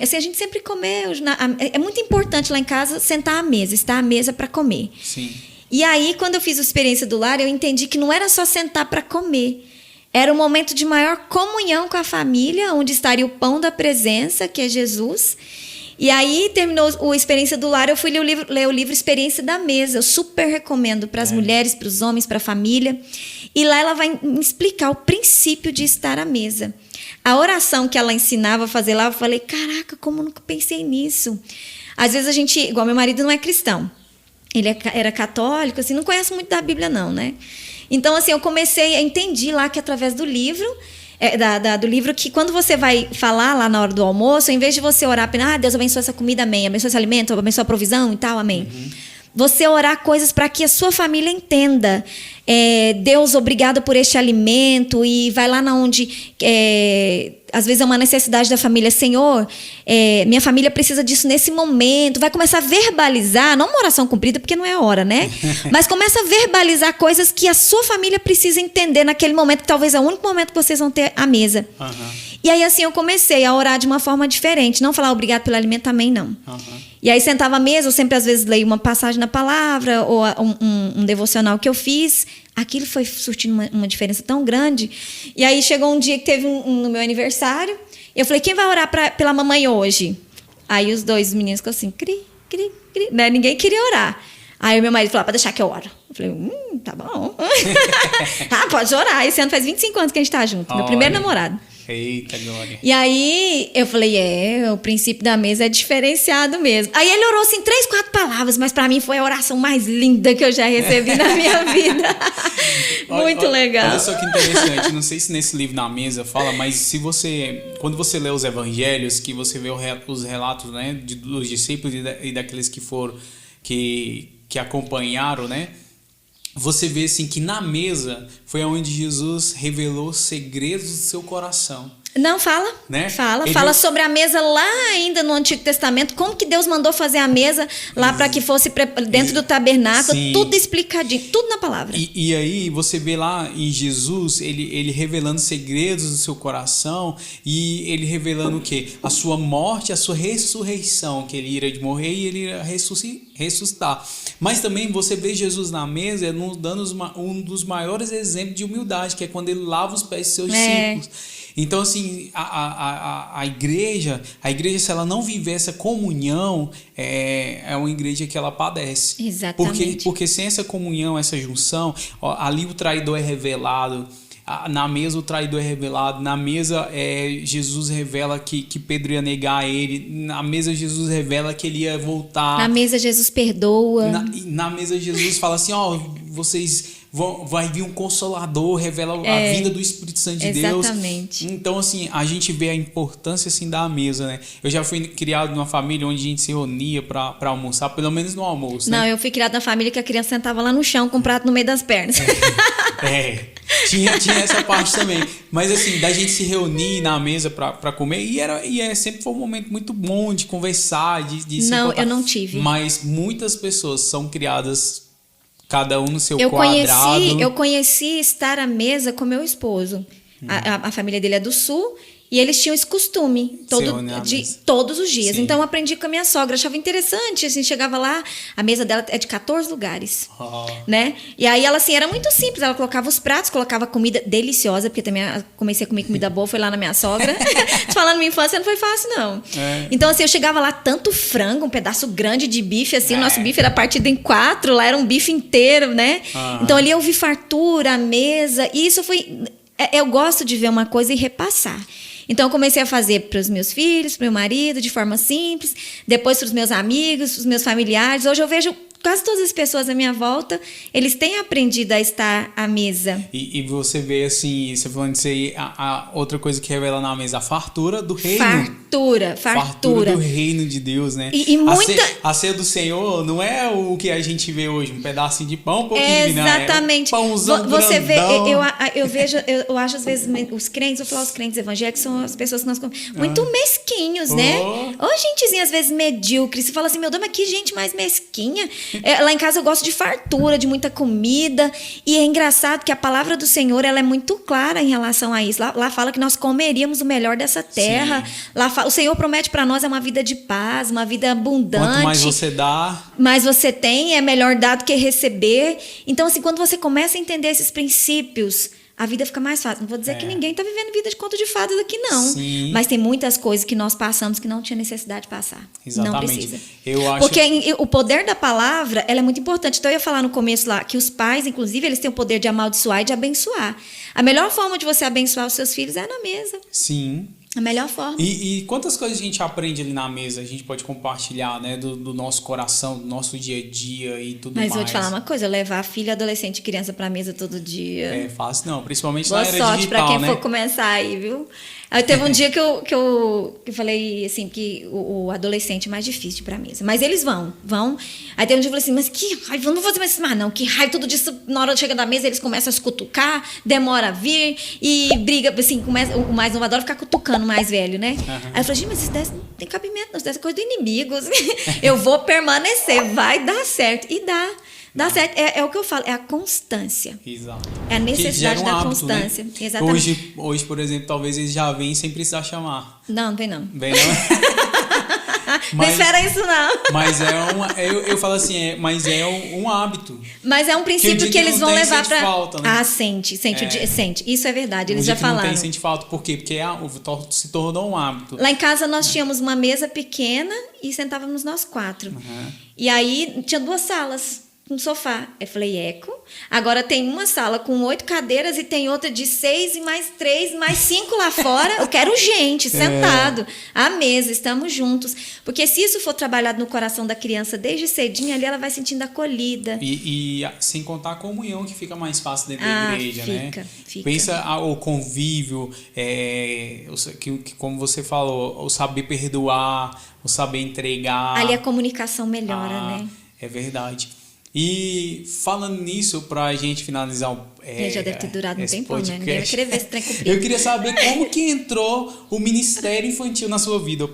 assim, a gente sempre comeu. É muito importante lá em casa sentar à mesa, estar à mesa para comer. Sim. E aí, quando eu fiz a Experiência do Lar, eu entendi que não era só sentar para comer. Era um momento de maior comunhão com a família, onde estaria o pão da presença, que é Jesus. E aí, terminou a Experiência do Lar, eu fui ler o livro Experiência da Mesa. Eu super recomendo para as mulheres, para os homens, para a família. E lá ela vai me explicar o princípio de estar à mesa. A oração que ela ensinava a fazer lá, eu falei, caraca, como eu nunca pensei nisso? Às vezes a gente, igual meu marido não é cristão. Ele era católico, assim, não conhece muito da Bíblia não, né? Então, assim, eu entendi lá que através do livro... do livro, que quando você vai falar lá na hora do almoço, em vez de você orar, Deus abençoe essa comida, amém, abençoe esse alimento, abençoe a provisão e tal, amém. Você orar coisas para que a sua família entenda. Deus, obrigado por este alimento, e vai lá na onde às vezes é uma necessidade da família, Senhor, minha família precisa disso nesse momento. Vai começar a verbalizar, não uma oração cumprida, porque não é a hora, né? Mas começa a verbalizar coisas que a sua família precisa entender naquele momento, que talvez é o único momento que vocês vão ter à mesa. E aí, assim, eu comecei a orar de uma forma diferente. Não falar obrigado pelo alimento, amém, não. E aí, sentava à mesa, eu sempre, às vezes, leio uma passagem na palavra, ou um devocional que eu fiz. Aquilo foi surtindo uma diferença tão grande. E aí, chegou um dia que teve no meu aniversário. Eu falei, quem vai orar pela mamãe hoje? Aí, os dois meninos ficam assim, cri, cri, cri. Né? Ninguém queria orar. Aí, o meu marido falou, para deixar que eu oro. Eu falei, tá bom. Pode orar. Esse ano faz 25 anos que a gente tá junto. Meu primeiro namorado. Eita, glória. E aí, eu falei, o princípio da mesa é diferenciado mesmo. Aí ele orou assim 3, 4 palavras, mas pra mim foi a oração mais linda que eu já recebi na minha vida. Muito legal. Olha só que interessante, não sei se nesse livro Na Mesa fala, mas quando você lê os evangelhos, que você vê os relatos, né, dos discípulos e daqueles que foram, que acompanharam, né? Você vê assim que na mesa foi onde Jesus revelou segredos do seu coração. Não, fala. Né? Fala sobre a mesa lá ainda no Antigo Testamento, como que Deus mandou fazer a mesa lá para que fosse dentro do tabernáculo, sim, tudo explicadinho, tudo na palavra. E aí você vê lá em Jesus, ele revelando segredos do seu coração, e ele revelando o quê? A sua morte, a sua ressurreição, que ele iria de morrer e ele iria ressuscitar. Mas também você vê Jesus na mesa dando um dos maiores exemplos de humildade, que é quando ele lava os pés dos seus discípulos. Então, assim, a igreja, se ela não viver essa comunhão, é uma igreja que ela padece. Exatamente. Porque sem essa comunhão, essa junção, ali o traidor é revelado, na mesa o traidor é revelado, na mesa Jesus revela que Pedro ia negar ele, na mesa Jesus revela que ele ia voltar. Na mesa Jesus perdoa. Na mesa Jesus fala assim, vocês... Vai vir um consolador, revela a vida do Espírito Santo de Deus. Exatamente. Então, assim, a gente vê a importância, assim, da mesa, né? Eu já fui criado numa família onde a gente se reunia pra almoçar, pelo menos no almoço, né? Não, eu fui criado na família que a criança sentava lá no chão com o prato no meio das pernas. Tinha essa parte também. Mas, assim, da gente se reunir na mesa pra comer, sempre foi um momento muito bom de conversar, de se Não, importar. eu não tive. Mas muitas pessoas são criadas... Cada um no seu quadrado. Eu conheci estar à mesa com meu esposo. A família dele é do Sul. E eles tinham esse costume todos os dias. Sim. Então, eu aprendi com a minha sogra. Achava interessante. Assim, chegava lá, a mesa dela é de 14 lugares. Né? E aí, ela assim, era muito simples. Ela colocava os pratos, colocava comida deliciosa, porque também comecei a comer comida boa, foi lá na minha sogra. Falando minha infância, não foi fácil, não. Então, assim, eu chegava lá, tanto frango, um pedaço grande de bife, assim. O nosso bife era partido em 4, lá era um bife inteiro, né? Então, ali eu vi fartura, a mesa. E isso foi... Eu gosto de ver uma coisa e repassar. Então, eu comecei a fazer para os meus filhos, para o meu marido, de forma simples. Depois, para os meus amigos, para os meus familiares. Hoje, eu vejo quase todas as pessoas à minha volta, eles têm aprendido a estar à mesa. E você vê assim, você falando isso aí, a outra coisa que revela na mesa, a fartura do reino. Fartura do reino de Deus, né? E muita... A ceia do Senhor não é o que a gente vê hoje, um pedacinho de pão, um pouquinho de vinagre. Exatamente. Pãozão você grandão. vê, eu vejo, eu acho às vezes os crentes, vou falar os crentes evangélicos, são as pessoas que nós muito mesquinhos, né? Ou gentezinha às vezes medíocre. Você fala assim, meu Deus, mas que gente mais mesquinha. Lá em casa eu gosto de fartura, de muita comida. E é engraçado que a palavra do Senhor, ela é muito clara em relação a isso. Lá fala que nós comeríamos o melhor dessa terra. O Senhor promete para nós uma vida de paz, uma vida abundante. Quanto mais você dá, mais você tem, é melhor dar do que receber. Então, assim, quando você começa a entender esses princípios, a vida fica mais fácil. Não vou dizer que ninguém está vivendo vida de conto de fadas aqui, não. Sim. Mas tem muitas coisas que nós passamos que não tinha necessidade de passar. Exatamente. Não precisa. Eu acho... Porque o poder da palavra, ela é muito importante. Então, eu ia falar no começo lá que os pais, inclusive, eles têm o poder de amaldiçoar e de abençoar. A melhor forma de você abençoar os seus filhos é na mesa. Sim. A melhor forma. E quantas coisas a gente aprende ali na mesa, a gente pode compartilhar, né? Do nosso coração, do nosso dia a dia e tudo mais. Mas vou te falar uma coisa, levar filho, adolescente e criança pra mesa todo dia. É fácil não, principalmente boa na era sorte digital, pra quem né? for começar aí, viu? Aí teve um dia que eu falei assim, que o adolescente é mais difícil de ir pra mesa. Mas eles vão. Aí teve um dia que eu falei assim, mas que raiva, eu não vou fazer mais isso mais não. Que raiva, tudo disso, na hora de chegar da mesa, eles começam a se cutucar, demora a vir e briga, assim, começa, o mais novo adora ficar cutucando o mais velho, né? Uhum. Aí eu falei, gente, mas isso desse, não tem cabimento, não, isso desse coisa do inimigo. Eu vou permanecer, vai dar certo. E dá certo. É o que eu falo, é a constância. Exato. É a necessidade da hábito, constância. Né? Exatamente. Hoje, por exemplo, talvez eles já vêm sem precisar chamar. Não vem não. Vem não? Não espera isso, não. Mas eu falo assim, mas é um hábito. Mas é um princípio que eles vão levar para... falta, né? Ah, sente. Isso é verdade, eles já falaram. Não tem, sente falta. Por quê? Porque se tornou um hábito. Lá em casa nós tínhamos uma mesa pequena e sentávamos nós 4. Uhum. E aí tinha 2 salas. Um sofá. Eu falei, agora tem uma sala com 8 cadeiras e tem outra de 6 e mais 3, mais 5 lá fora. Eu quero gente, sentado, à mesa, estamos juntos. Porque se isso for trabalhado no coração da criança desde cedinho, ali ela vai sentindo acolhida. E sem contar a comunhão, que fica mais fácil dentro da igreja, né? Fica. Pensa o convívio, que como você falou, o saber perdoar, o saber entregar. Ali a comunicação melhora, né? É verdade. E falando nisso, pra gente finalizar já deve ter durado um tempão, podcast, né? Ninguém vai querer ver esse trem cumprido. Eu queria saber como que entrou o Ministério Infantil na sua vida,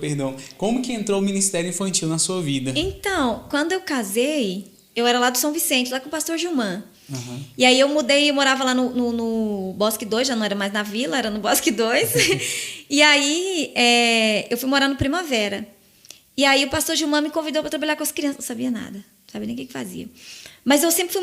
Como que entrou o Ministério Infantil na sua vida? Então, quando eu casei, eu era lá do São Vicente, lá com o pastor Gilmar. Uhum. E aí eu mudei, eu morava lá no Bosque 2, já não era mais na vila, era no Bosque 2. E aí eu fui morar no Primavera. E aí o pastor Gilmar me convidou para trabalhar com as crianças, não sabia nada. Não sabia nem o que fazia. Mas eu sempre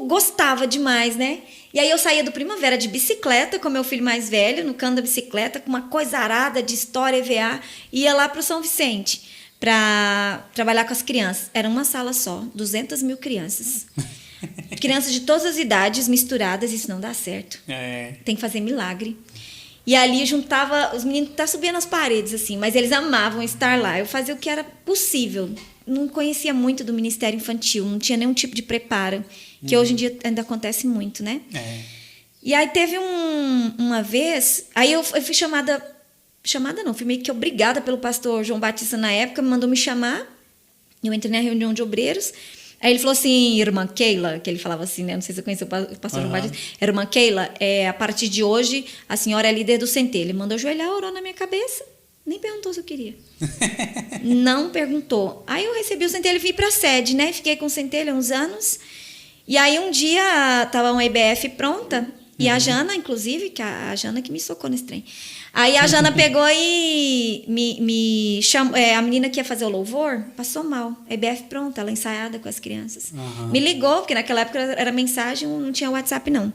gostava demais, né? E aí eu saía do Primavera de bicicleta com meu filho mais velho, no cano da bicicleta, com uma coisa arada de história, EVA, ia lá para o São Vicente para trabalhar com as crianças. Era uma sala só, 200 mil crianças. Crianças de todas as idades misturadas, isso não dá certo. Tem que fazer milagre. E ali juntava, os meninos estavam subindo as paredes, assim, mas eles amavam estar lá. Eu fazia o que era possível. Não conhecia muito do Ministério Infantil, não tinha nenhum tipo de preparo, que hoje em dia ainda acontece muito, né? E aí teve uma vez, aí eu fui chamada não, fui meio que obrigada pelo pastor João Batista na época, me mandou me chamar, eu entrei na reunião de obreiros, aí ele falou assim, irmã Keila, que ele falava assim, né? Não sei se você conheceu o pastor João Batista. Irmã Keila, a partir de hoje, a senhora é líder do Centelha. Ele mandou ajoelhar, orou na minha cabeça. Nem perguntou se eu queria. Não perguntou. Aí eu recebi o Centelha e vim para a sede, né? Fiquei com o Centelha uns anos. E aí um dia estava uma IBF pronta. E a Jana, inclusive, que a Jana que me socou nesse trem. Aí a Jana pegou e me chamou. A menina que ia fazer o louvor passou mal. A IBF pronta, ela ensaiada com as crianças. Me ligou, porque naquela época era mensagem, não tinha WhatsApp, não.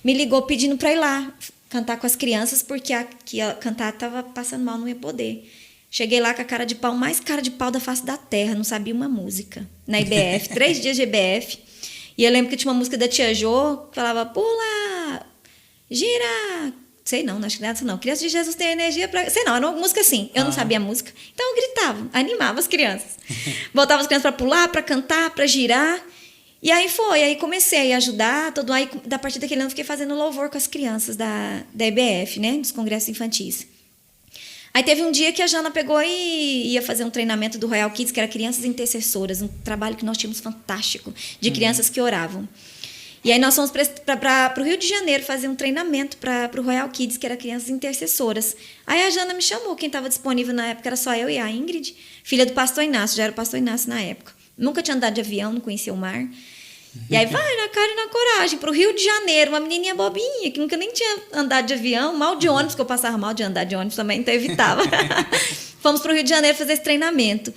Me ligou pedindo para ir lá cantar com as crianças, porque a que ia cantar estava passando mal, não ia poder. Cheguei lá com a cara de pau, mais cara de pau da face da terra, não sabia uma música. Na IBF, 3 dias de IBF. E eu lembro que tinha uma música da Tia Jô, que falava, pula, gira, Sei não, acho que nada não. Criança de Jesus tem energia pra... Sei não, era uma música assim. Eu não sabia a música. Então eu gritava, animava as crianças. Botava as crianças pra pular, pra cantar, pra girar. E aí foi, aí comecei a ajudar. Aí, a partir daquele ano, eu fiquei fazendo louvor com as crianças da EBF, né? Dos congressos infantis. Aí teve um dia que a Jana pegou e ia fazer um treinamento do Royal Kids, que era crianças intercessoras. Um trabalho que nós tínhamos fantástico, de crianças que oravam. E aí nós fomos para o Rio de Janeiro fazer um treinamento para o Royal Kids, que era crianças intercessoras. Aí a Jana me chamou, quem estava disponível na época era só eu e a Ingrid, filha do pastor Inácio, já era o pastor Inácio na época. Nunca tinha andado de avião, não conhecia o mar. E aí vai na cara e na coragem, para o Rio de Janeiro, uma menininha bobinha, que nunca nem tinha andado de avião, mal de ônibus, que eu passava mal de andar de ônibus também, então eu evitava. Fomos para o Rio de Janeiro fazer esse treinamento.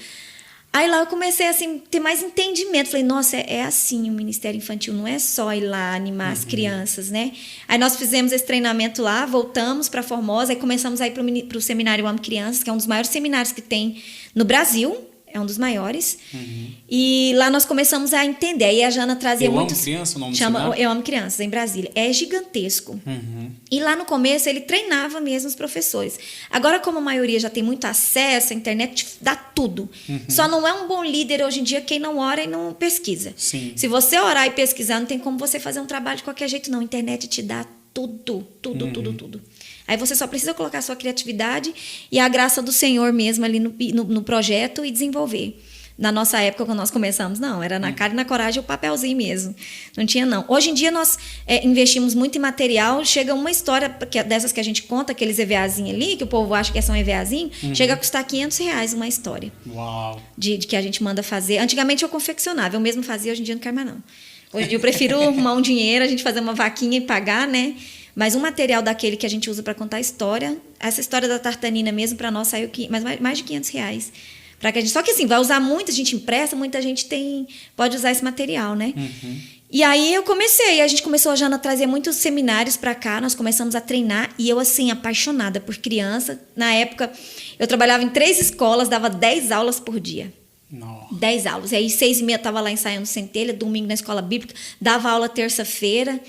Aí lá eu comecei assim, ter mais entendimento. Falei, nossa, é assim o Ministério Infantil, não é só ir lá animar as crianças, né? Aí nós fizemos esse treinamento lá, voltamos para Formosa, aí começamos a ir para o seminário Amo Crianças, que é um dos maiores seminários que tem no Brasil, é um dos maiores. E lá nós começamos a entender. Aí a Jana trazia muitos... Amo Criança, o nome do chama seminário? Eu Amo Crianças, em Brasília. É gigantesco. E lá no começo ele treinava mesmo os professores. Agora, como a maioria já tem muito acesso, a internet dá tudo. Só não é um bom líder hoje em dia quem não ora e não pesquisa. Sim. Se você orar e pesquisar, não tem como você fazer um trabalho de qualquer jeito, não. A internet te dá tudo. Aí você só precisa colocar a sua criatividade e a graça do Senhor mesmo ali no projeto e desenvolver. Na nossa época, quando nós começamos, não. Era na cara e na coragem o papelzinho mesmo. Não tinha, não. Hoje em dia, nós investimos muito em material. Chega uma história dessas que a gente conta, aqueles EVAzinhos ali, que o povo acha que é só um EVAzinho, chega a custar R$500 uma história. Uau! De que a gente manda fazer. Antigamente eu confeccionava, eu mesmo fazia, hoje em dia não quero mais, não. Hoje em dia eu prefiro arrumar um dinheiro, a gente fazer uma vaquinha e pagar, né? Mas um material daquele que a gente usa para contar a história, essa história da tartanina mesmo, para nós saiu mais de R$500. Pra que a gente, só que assim, vai usar muito, a gente empresta, muita gente pode usar esse material, né? E aí a gente começou a já trazer muitos seminários para cá, nós começamos a treinar, e eu assim, apaixonada por criança. Na época, eu trabalhava em 3 escolas, dava 10 aulas por dia. Não. 10 aulas. E aí, 6h30 eu estava lá ensaiando centelha, domingo na escola bíblica, dava aula terça-feira.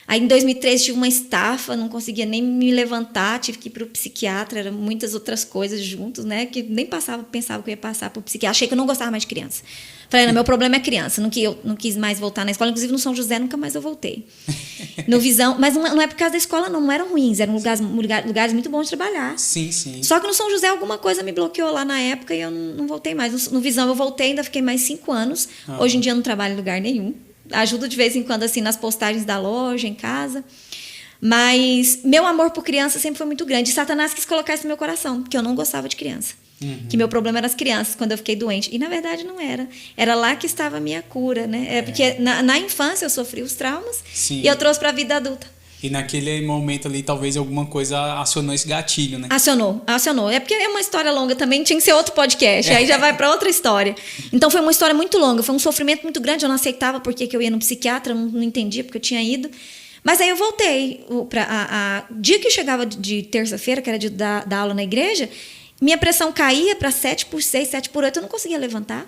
Aí, em 2013, tive uma estafa, não conseguia nem me levantar, tive que ir para o psiquiatra, eram muitas outras coisas juntos, né? Que nem pensava que eu ia passar para o psiquiatra. Achei que eu não gostava mais de criança. Falei, não, meu problema é criança, eu não quis mais voltar na escola. Inclusive, no São José, nunca mais eu voltei. No Visão, mas não é por causa da escola, não eram ruins, eram lugares muito bons de trabalhar. Sim, sim. Só que no São José, alguma coisa me bloqueou lá na época e eu não voltei mais. No Visão, eu voltei, ainda fiquei mais 5 anos. Hoje em dia, eu não trabalho em lugar nenhum. Ajudo de vez em quando, assim, nas postagens da loja, em casa. Mas meu amor por criança sempre foi muito grande. E Satanás quis colocar isso no meu coração, porque eu não gostava de criança. Que meu problema era as crianças, quando eu fiquei doente. E, na verdade, não era. Era lá que estava a minha cura, né? Porque na infância eu sofri os traumas. Sim. E eu trouxe para a vida adulta. E naquele momento ali, talvez alguma coisa acionou esse gatilho, né? Acionou. É porque é uma história longa também, tinha que ser outro podcast, aí já vai para outra história. Então foi uma história muito longa, foi um sofrimento muito grande, eu não aceitava porque eu ia no psiquiatra, não entendia porque eu tinha ido. Mas aí eu voltei. Dia que eu chegava de terça-feira, que era de dar aula na igreja, minha pressão caía para 7/6, 7/8, eu não conseguia levantar.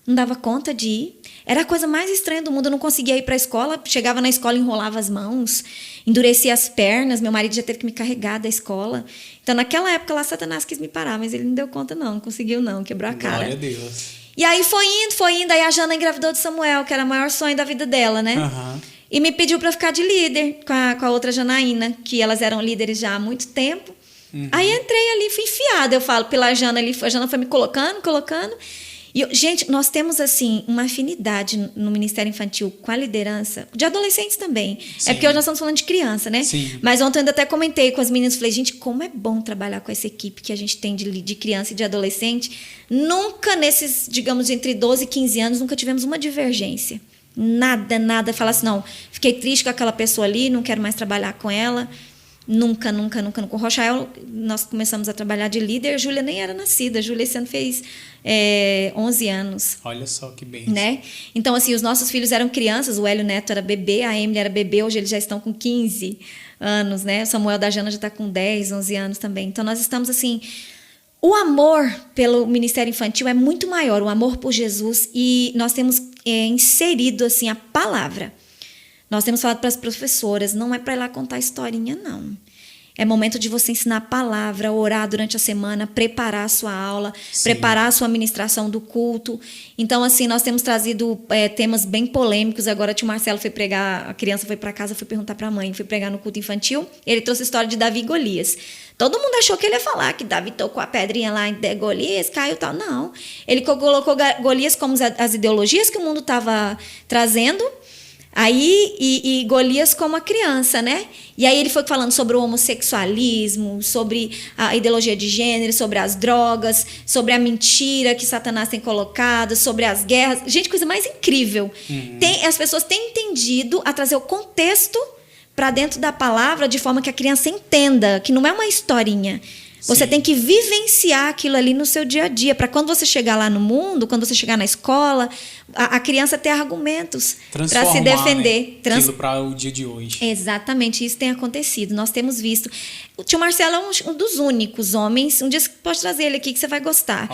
Não dava conta de ir. Era a coisa mais estranha do mundo. Eu não conseguia ir para a escola. Chegava na escola, enrolava as mãos, endurecia as pernas. Meu marido já teve que me carregar da escola. Então, naquela época lá, Satanás quis me parar, mas ele não deu conta, não conseguiu, não. Quebrou a cara. Glória a Deus. E aí foi indo. Aí a Jana engravidou de Samuel, que era o maior sonho da vida dela, né? E me pediu para ficar de líder com a outra Janaína, que elas eram líderes já há muito tempo. Aí entrei ali, fui enfiada, eu falo, pela Jana ali. A Jana foi me colocando. E, gente, nós temos, assim, uma afinidade no Ministério Infantil com a liderança, de adolescentes também. Sim. É porque hoje nós estamos falando de criança, né? Sim. Mas ontem eu ainda até comentei com as meninas, falei, gente, como é bom trabalhar com essa equipe que a gente tem de criança e de adolescente. Nunca nesses, digamos, entre 12 e 15 anos, nunca tivemos uma divergência. Nada. Falar assim, não, fiquei triste com aquela pessoa ali, não quero mais trabalhar com ela. Nunca. Com o Rochael, nós começamos a trabalhar de líder. A Júlia nem era nascida. A Júlia esse ano fez 11 anos. Olha só que bem. Né? Então, assim, os nossos filhos eram crianças. O Hélio Neto era bebê, a Emily era bebê. Hoje eles já estão com 15 anos, né? O Samuel da Jana já está com 10, 11 anos também. Então, nós estamos, assim... O amor pelo Ministério Infantil é muito maior. O amor por Jesus. E nós temos inserido, assim, a palavra. Nós temos falado para as professoras, não é para ir lá contar historinha, não. É momento de você ensinar a palavra, orar durante a semana, preparar a sua aula, Sim. preparar a sua ministração do culto. Então, assim, nós temos trazido temas bem polêmicos. Agora, o tio Marcelo foi pregar, a criança foi para casa, foi perguntar para a mãe, foi pregar no culto infantil. Ele trouxe a história de Davi e Golias. Todo mundo achou que ele ia falar que Davi tocou a pedrinha lá em Golias, caiu e tal. Não. Ele colocou Golias como as ideologias que o mundo estava trazendo. Aí, e Golias como a criança, né? E aí ele foi falando sobre o homossexualismo, sobre a ideologia de gênero, sobre as drogas, sobre a mentira que Satanás tem colocado, sobre as guerras. Gente, coisa mais incrível. As pessoas têm entendido a trazer o contexto para dentro da palavra de forma que a criança entenda que não é uma historinha. Você tem que vivenciar aquilo ali no seu dia a dia, para quando você chegar lá no mundo, quando você chegar na escola, a criança ter argumentos para se defender. Né? Aquilo para o dia de hoje. Exatamente, isso tem acontecido. Nós temos visto. O tio Marcelo é um dos únicos homens. Um dia você pode trazer ele aqui que você vai gostar.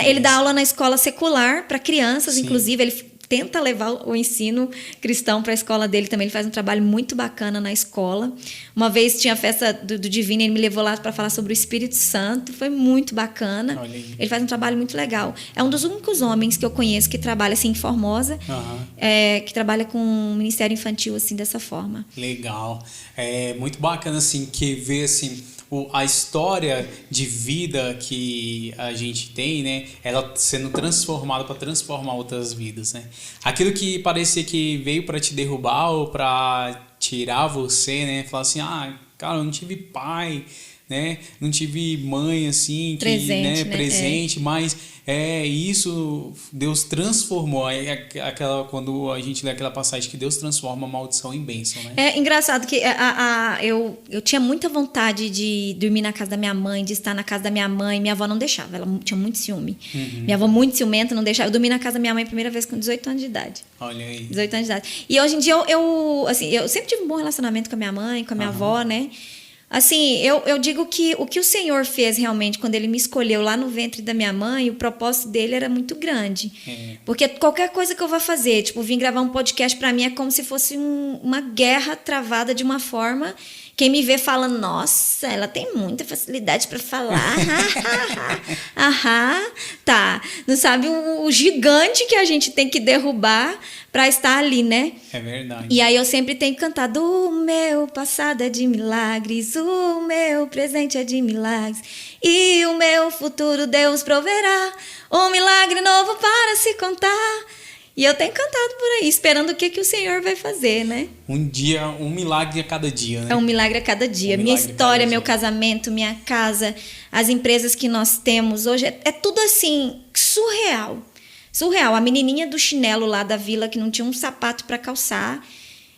Ele dá aula na escola secular para crianças, inclusive. Ele tenta levar o ensino cristão para a escola dele também. Ele faz um trabalho muito bacana na escola. Uma vez tinha a festa do Divino, ele me levou lá para falar sobre o Espírito Santo. Foi muito bacana. Ele faz um trabalho muito legal. É um dos únicos homens que eu conheço que trabalha assim em Formosa, que trabalha com um ministério infantil assim dessa forma. Legal. É muito bacana assim que ver assim a história de vida que a gente tem, né? Ela sendo transformada para transformar outras vidas, né? Aquilo que parecia que veio para te derrubar ou para tirar você, né? Falar assim, cara, eu não tive pai, né? Não tive mãe assim, presente, né? Presente, mas isso Deus transformou. Quando a gente lê aquela passagem que Deus transforma a maldição em bênção, né? É engraçado que eu tinha muita vontade de dormir na casa da minha mãe, de estar na casa da minha mãe. Minha avó não deixava, ela tinha muito ciúme. Minha avó muito ciumenta, não deixava. Eu dormi na casa da minha mãe a primeira vez com 18 anos de idade. Olha aí. 18 anos de idade. E hoje em dia eu sempre tive um bom relacionamento com a minha mãe, com a minha avó, né? Assim, eu digo que o que o Senhor fez realmente quando Ele me escolheu lá no ventre da minha mãe, o propósito dele era muito grande. Porque qualquer coisa que eu vá fazer, tipo, vir gravar um podcast pra mim é como se fosse uma guerra travada de uma forma. Quem me vê fala, nossa, ela tem muita facilidade para falar. Tá. Não sabe o gigante que a gente tem que derrubar para estar ali, né? É verdade. E aí eu sempre tenho cantado, o meu passado é de milagres, o meu presente é de milagres, e o meu futuro Deus proverá, um milagre novo para se contar. E eu tenho cantado por aí, esperando o que o Senhor vai fazer, né? Um milagre a cada dia, né? É um milagre a cada dia. Minha história, meu casamento, minha casa, as empresas que nós temos hoje, é tudo assim, surreal. Surreal. A menininha do chinelo lá da vila que não tinha um sapato para calçar.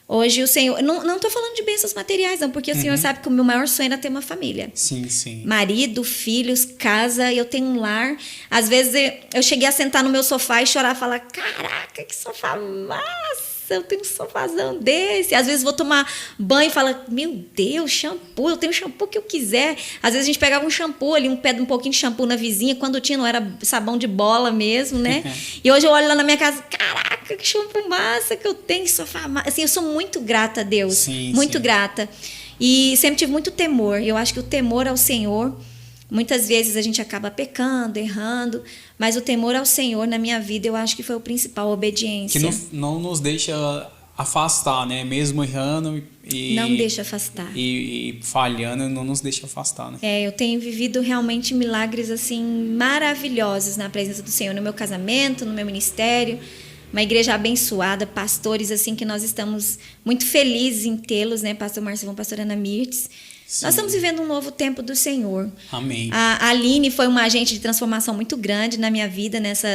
Hoje o Senhor... Não estou falando de bênçãos materiais, não, porque o Senhor sabe que o meu maior sonho era ter uma família. Sim, sim. Marido, filhos, casa, eu tenho um lar. Às vezes eu cheguei a sentar no meu sofá e chorar e falar, caraca, que sofá massa! Eu tenho um sofazão desse. Às vezes vou tomar banho e falo, meu Deus, shampoo, eu tenho o shampoo que eu quiser. Às vezes a gente pegava um shampoo ali, um pouquinho de shampoo na vizinha, quando tinha, não era sabão de bola mesmo, né? E hoje eu olho lá na minha casa, caraca, que shampoo massa que eu tenho, sofá massa. Assim, eu sou muito grata a Deus, muito grata. E sempre tive muito temor. Eu acho que o temor ao Senhor, muitas vezes a gente acaba pecando, errando, mas o temor ao Senhor na minha vida eu acho que foi o principal, a obediência. Que não nos deixa afastar, né? Mesmo errando e... Não deixa afastar. E falhando, não nos deixa afastar, né? Eu tenho vivido realmente milagres assim maravilhosos na presença do Senhor, no meu casamento, no meu ministério. Uma igreja abençoada, pastores assim que nós estamos muito felizes em tê-los, né? Pastor Marcelo, pastor Ana Mirtes. Sim. Nós estamos vivendo um novo tempo do Senhor. Amém. A Aline foi uma agente de transformação muito grande na minha vida, nesse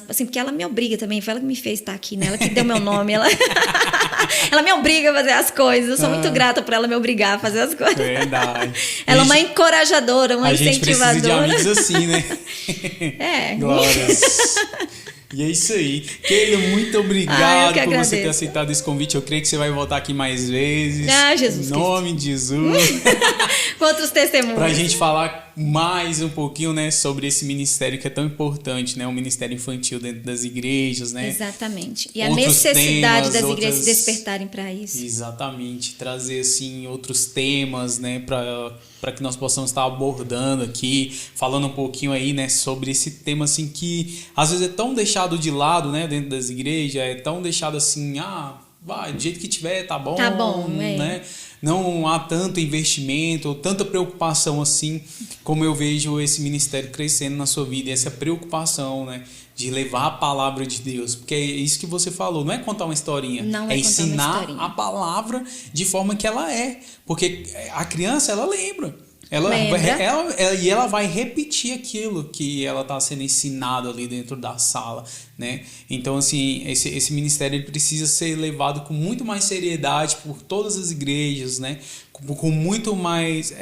assim, porque ela me obriga também, foi ela que me fez estar aqui, né? Ela que deu meu nome, ela me obriga a fazer as coisas. Eu sou muito grata por ela me obrigar a fazer as coisas. Verdade. Ela é uma encorajadora, uma incentivadora. A gente precisa de amigos assim, né? Glórias. E é isso aí. Keila, muito obrigado por você ter aceitado esse convite. Eu creio que você vai voltar aqui mais vezes. Jesus Em nome de Jesus. Com outros testemunhos. Pra gente falar mais um pouquinho, né, sobre esse ministério que é tão importante, né, o ministério infantil dentro das igrejas, né? Exatamente. E a Outros necessidade temas, das igrejas despertarem para isso. Exatamente. Trazer, assim, outros temas, né, para que nós possamos estar abordando aqui, falando um pouquinho aí, né, sobre esse tema, assim, que às vezes é tão deixado de lado, né, dentro das igrejas, é tão deixado assim, vai, do jeito que tiver, tá bom, né? Não há tanto investimento, tanta preocupação assim, como eu vejo esse ministério crescendo na sua vida, essa preocupação, né, de levar a palavra de Deus, porque é isso que você falou, não é contar uma historinha, é ensinar a palavra de forma que ela é, porque a criança, ela lembra. Ela vai repetir aquilo que ela está sendo ensinada ali dentro da sala, né? Então, assim, esse ministério ele precisa ser levado com muito mais seriedade por todas as igrejas, né? Com muito mais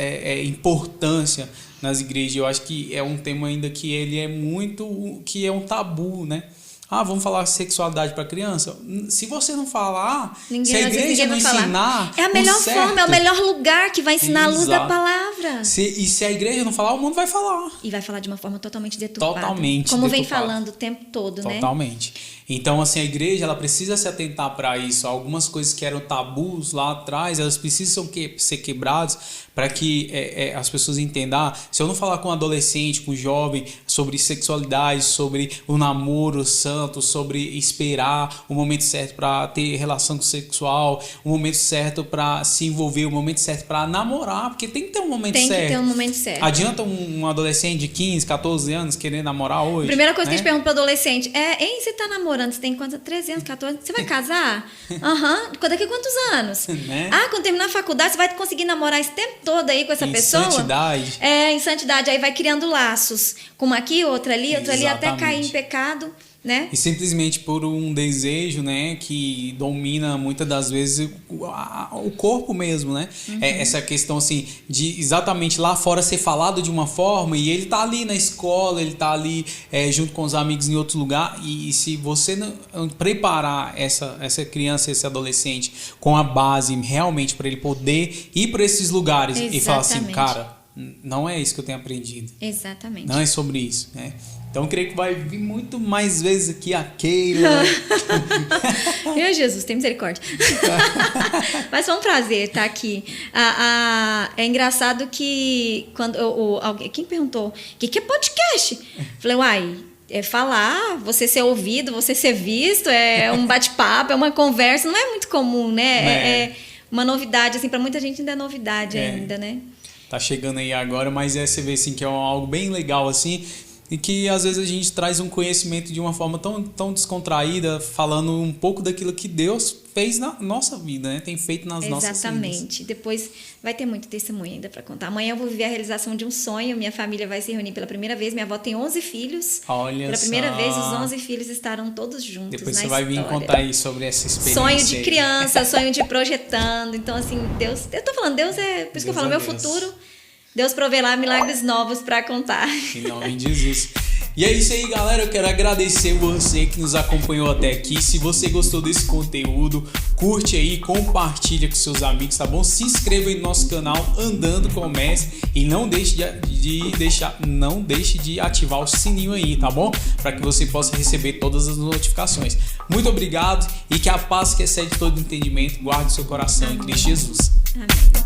importância nas igrejas. Eu acho que é um tema ainda que ele é muito... que é um tabu, né? Vamos falar sexualidade para criança? Se você não falar, se a igreja não ensinar... É a melhor forma, é o melhor lugar que vai ensinar a luz da palavra. E se a igreja não falar, o mundo vai falar. E vai falar de uma forma totalmente deturpada. Totalmente como deturpada. Vem falando o tempo todo, né? Totalmente. Então, assim, a igreja ela precisa se atentar para isso. Algumas coisas que eram tabus lá atrás, elas precisam ser quebradas para que as pessoas entendam. Se eu não falar com um adolescente, com um jovem, sobre sexualidade, sobre o namoro santo, sobre esperar o momento certo para ter relação sexual, o momento certo para se envolver, o momento certo para namorar, porque tem que ter um momento certo. Tem que ter um momento certo. Adianta um adolescente de 15, 14 anos querer namorar hoje? Primeira coisa que a gente pergunta para o adolescente você tá namorando? Você tem quantos? 13 anos, 14? Você vai casar? Daqui a quantos anos? Né? Quando terminar a faculdade, você vai conseguir namorar esse tempo todo aí com essa pessoa? Em santidade. Em santidade. Aí vai criando laços. Com uma aqui, outra ali, até cair em pecado. Né? E simplesmente por um desejo, né, que domina muitas das vezes o corpo mesmo, né? Uhum. Essa questão assim de exatamente lá fora ser falado de uma forma e ele tá ali na escola, ele tá ali junto com os amigos em outro lugar e se você não preparar essa criança, esse adolescente com a base realmente para ele poder ir para esses lugares e falar assim, cara, não é isso que eu tenho aprendido. Exatamente. Não é sobre isso, né? Então, eu creio que vai vir muito mais vezes aqui a Keila. Meu Jesus, tem misericórdia. Mas foi um prazer estar aqui. É engraçado que quando quem perguntou, o que é podcast? Falei, é falar, você ser ouvido, você ser visto, é um bate-papo, é uma conversa, não é muito comum, né? É uma novidade, assim, para muita gente ainda é novidade ainda, né? Tá chegando aí agora, mas você vê assim que é algo bem legal, assim, e que às vezes a gente traz um conhecimento de uma forma tão descontraída, falando um pouco daquilo que Deus fez na nossa vida, né? Tem feito nas nossas vidas. Exatamente. Depois vai ter muito testemunho ainda para contar. Amanhã eu vou viver a realização de um sonho. Minha família vai se reunir pela primeira vez. Minha avó tem 11 filhos. Olha pela primeira vez, os 11 filhos estarão todos juntos. Depois você vai vir contar aí sobre essa experiência. Sonho de criança, sonho de projetando. Então, assim, Deus... Eu tô falando, Deus é... Por isso que eu falo, meu futuro... Deus proverá milagres novos para contar. Em nome de Jesus. E é isso aí, galera. Eu quero agradecer você que nos acompanhou até aqui. Se você gostou desse conteúdo, curte aí, compartilha com seus amigos, tá bom? Se inscreva aí no nosso canal Andando com o Mestre e não deixe de ativar o sininho aí, tá bom? Para que você possa receber todas as notificações. Muito obrigado e que a paz que excede todo entendimento guarde seu coração em Cristo Jesus. Amém.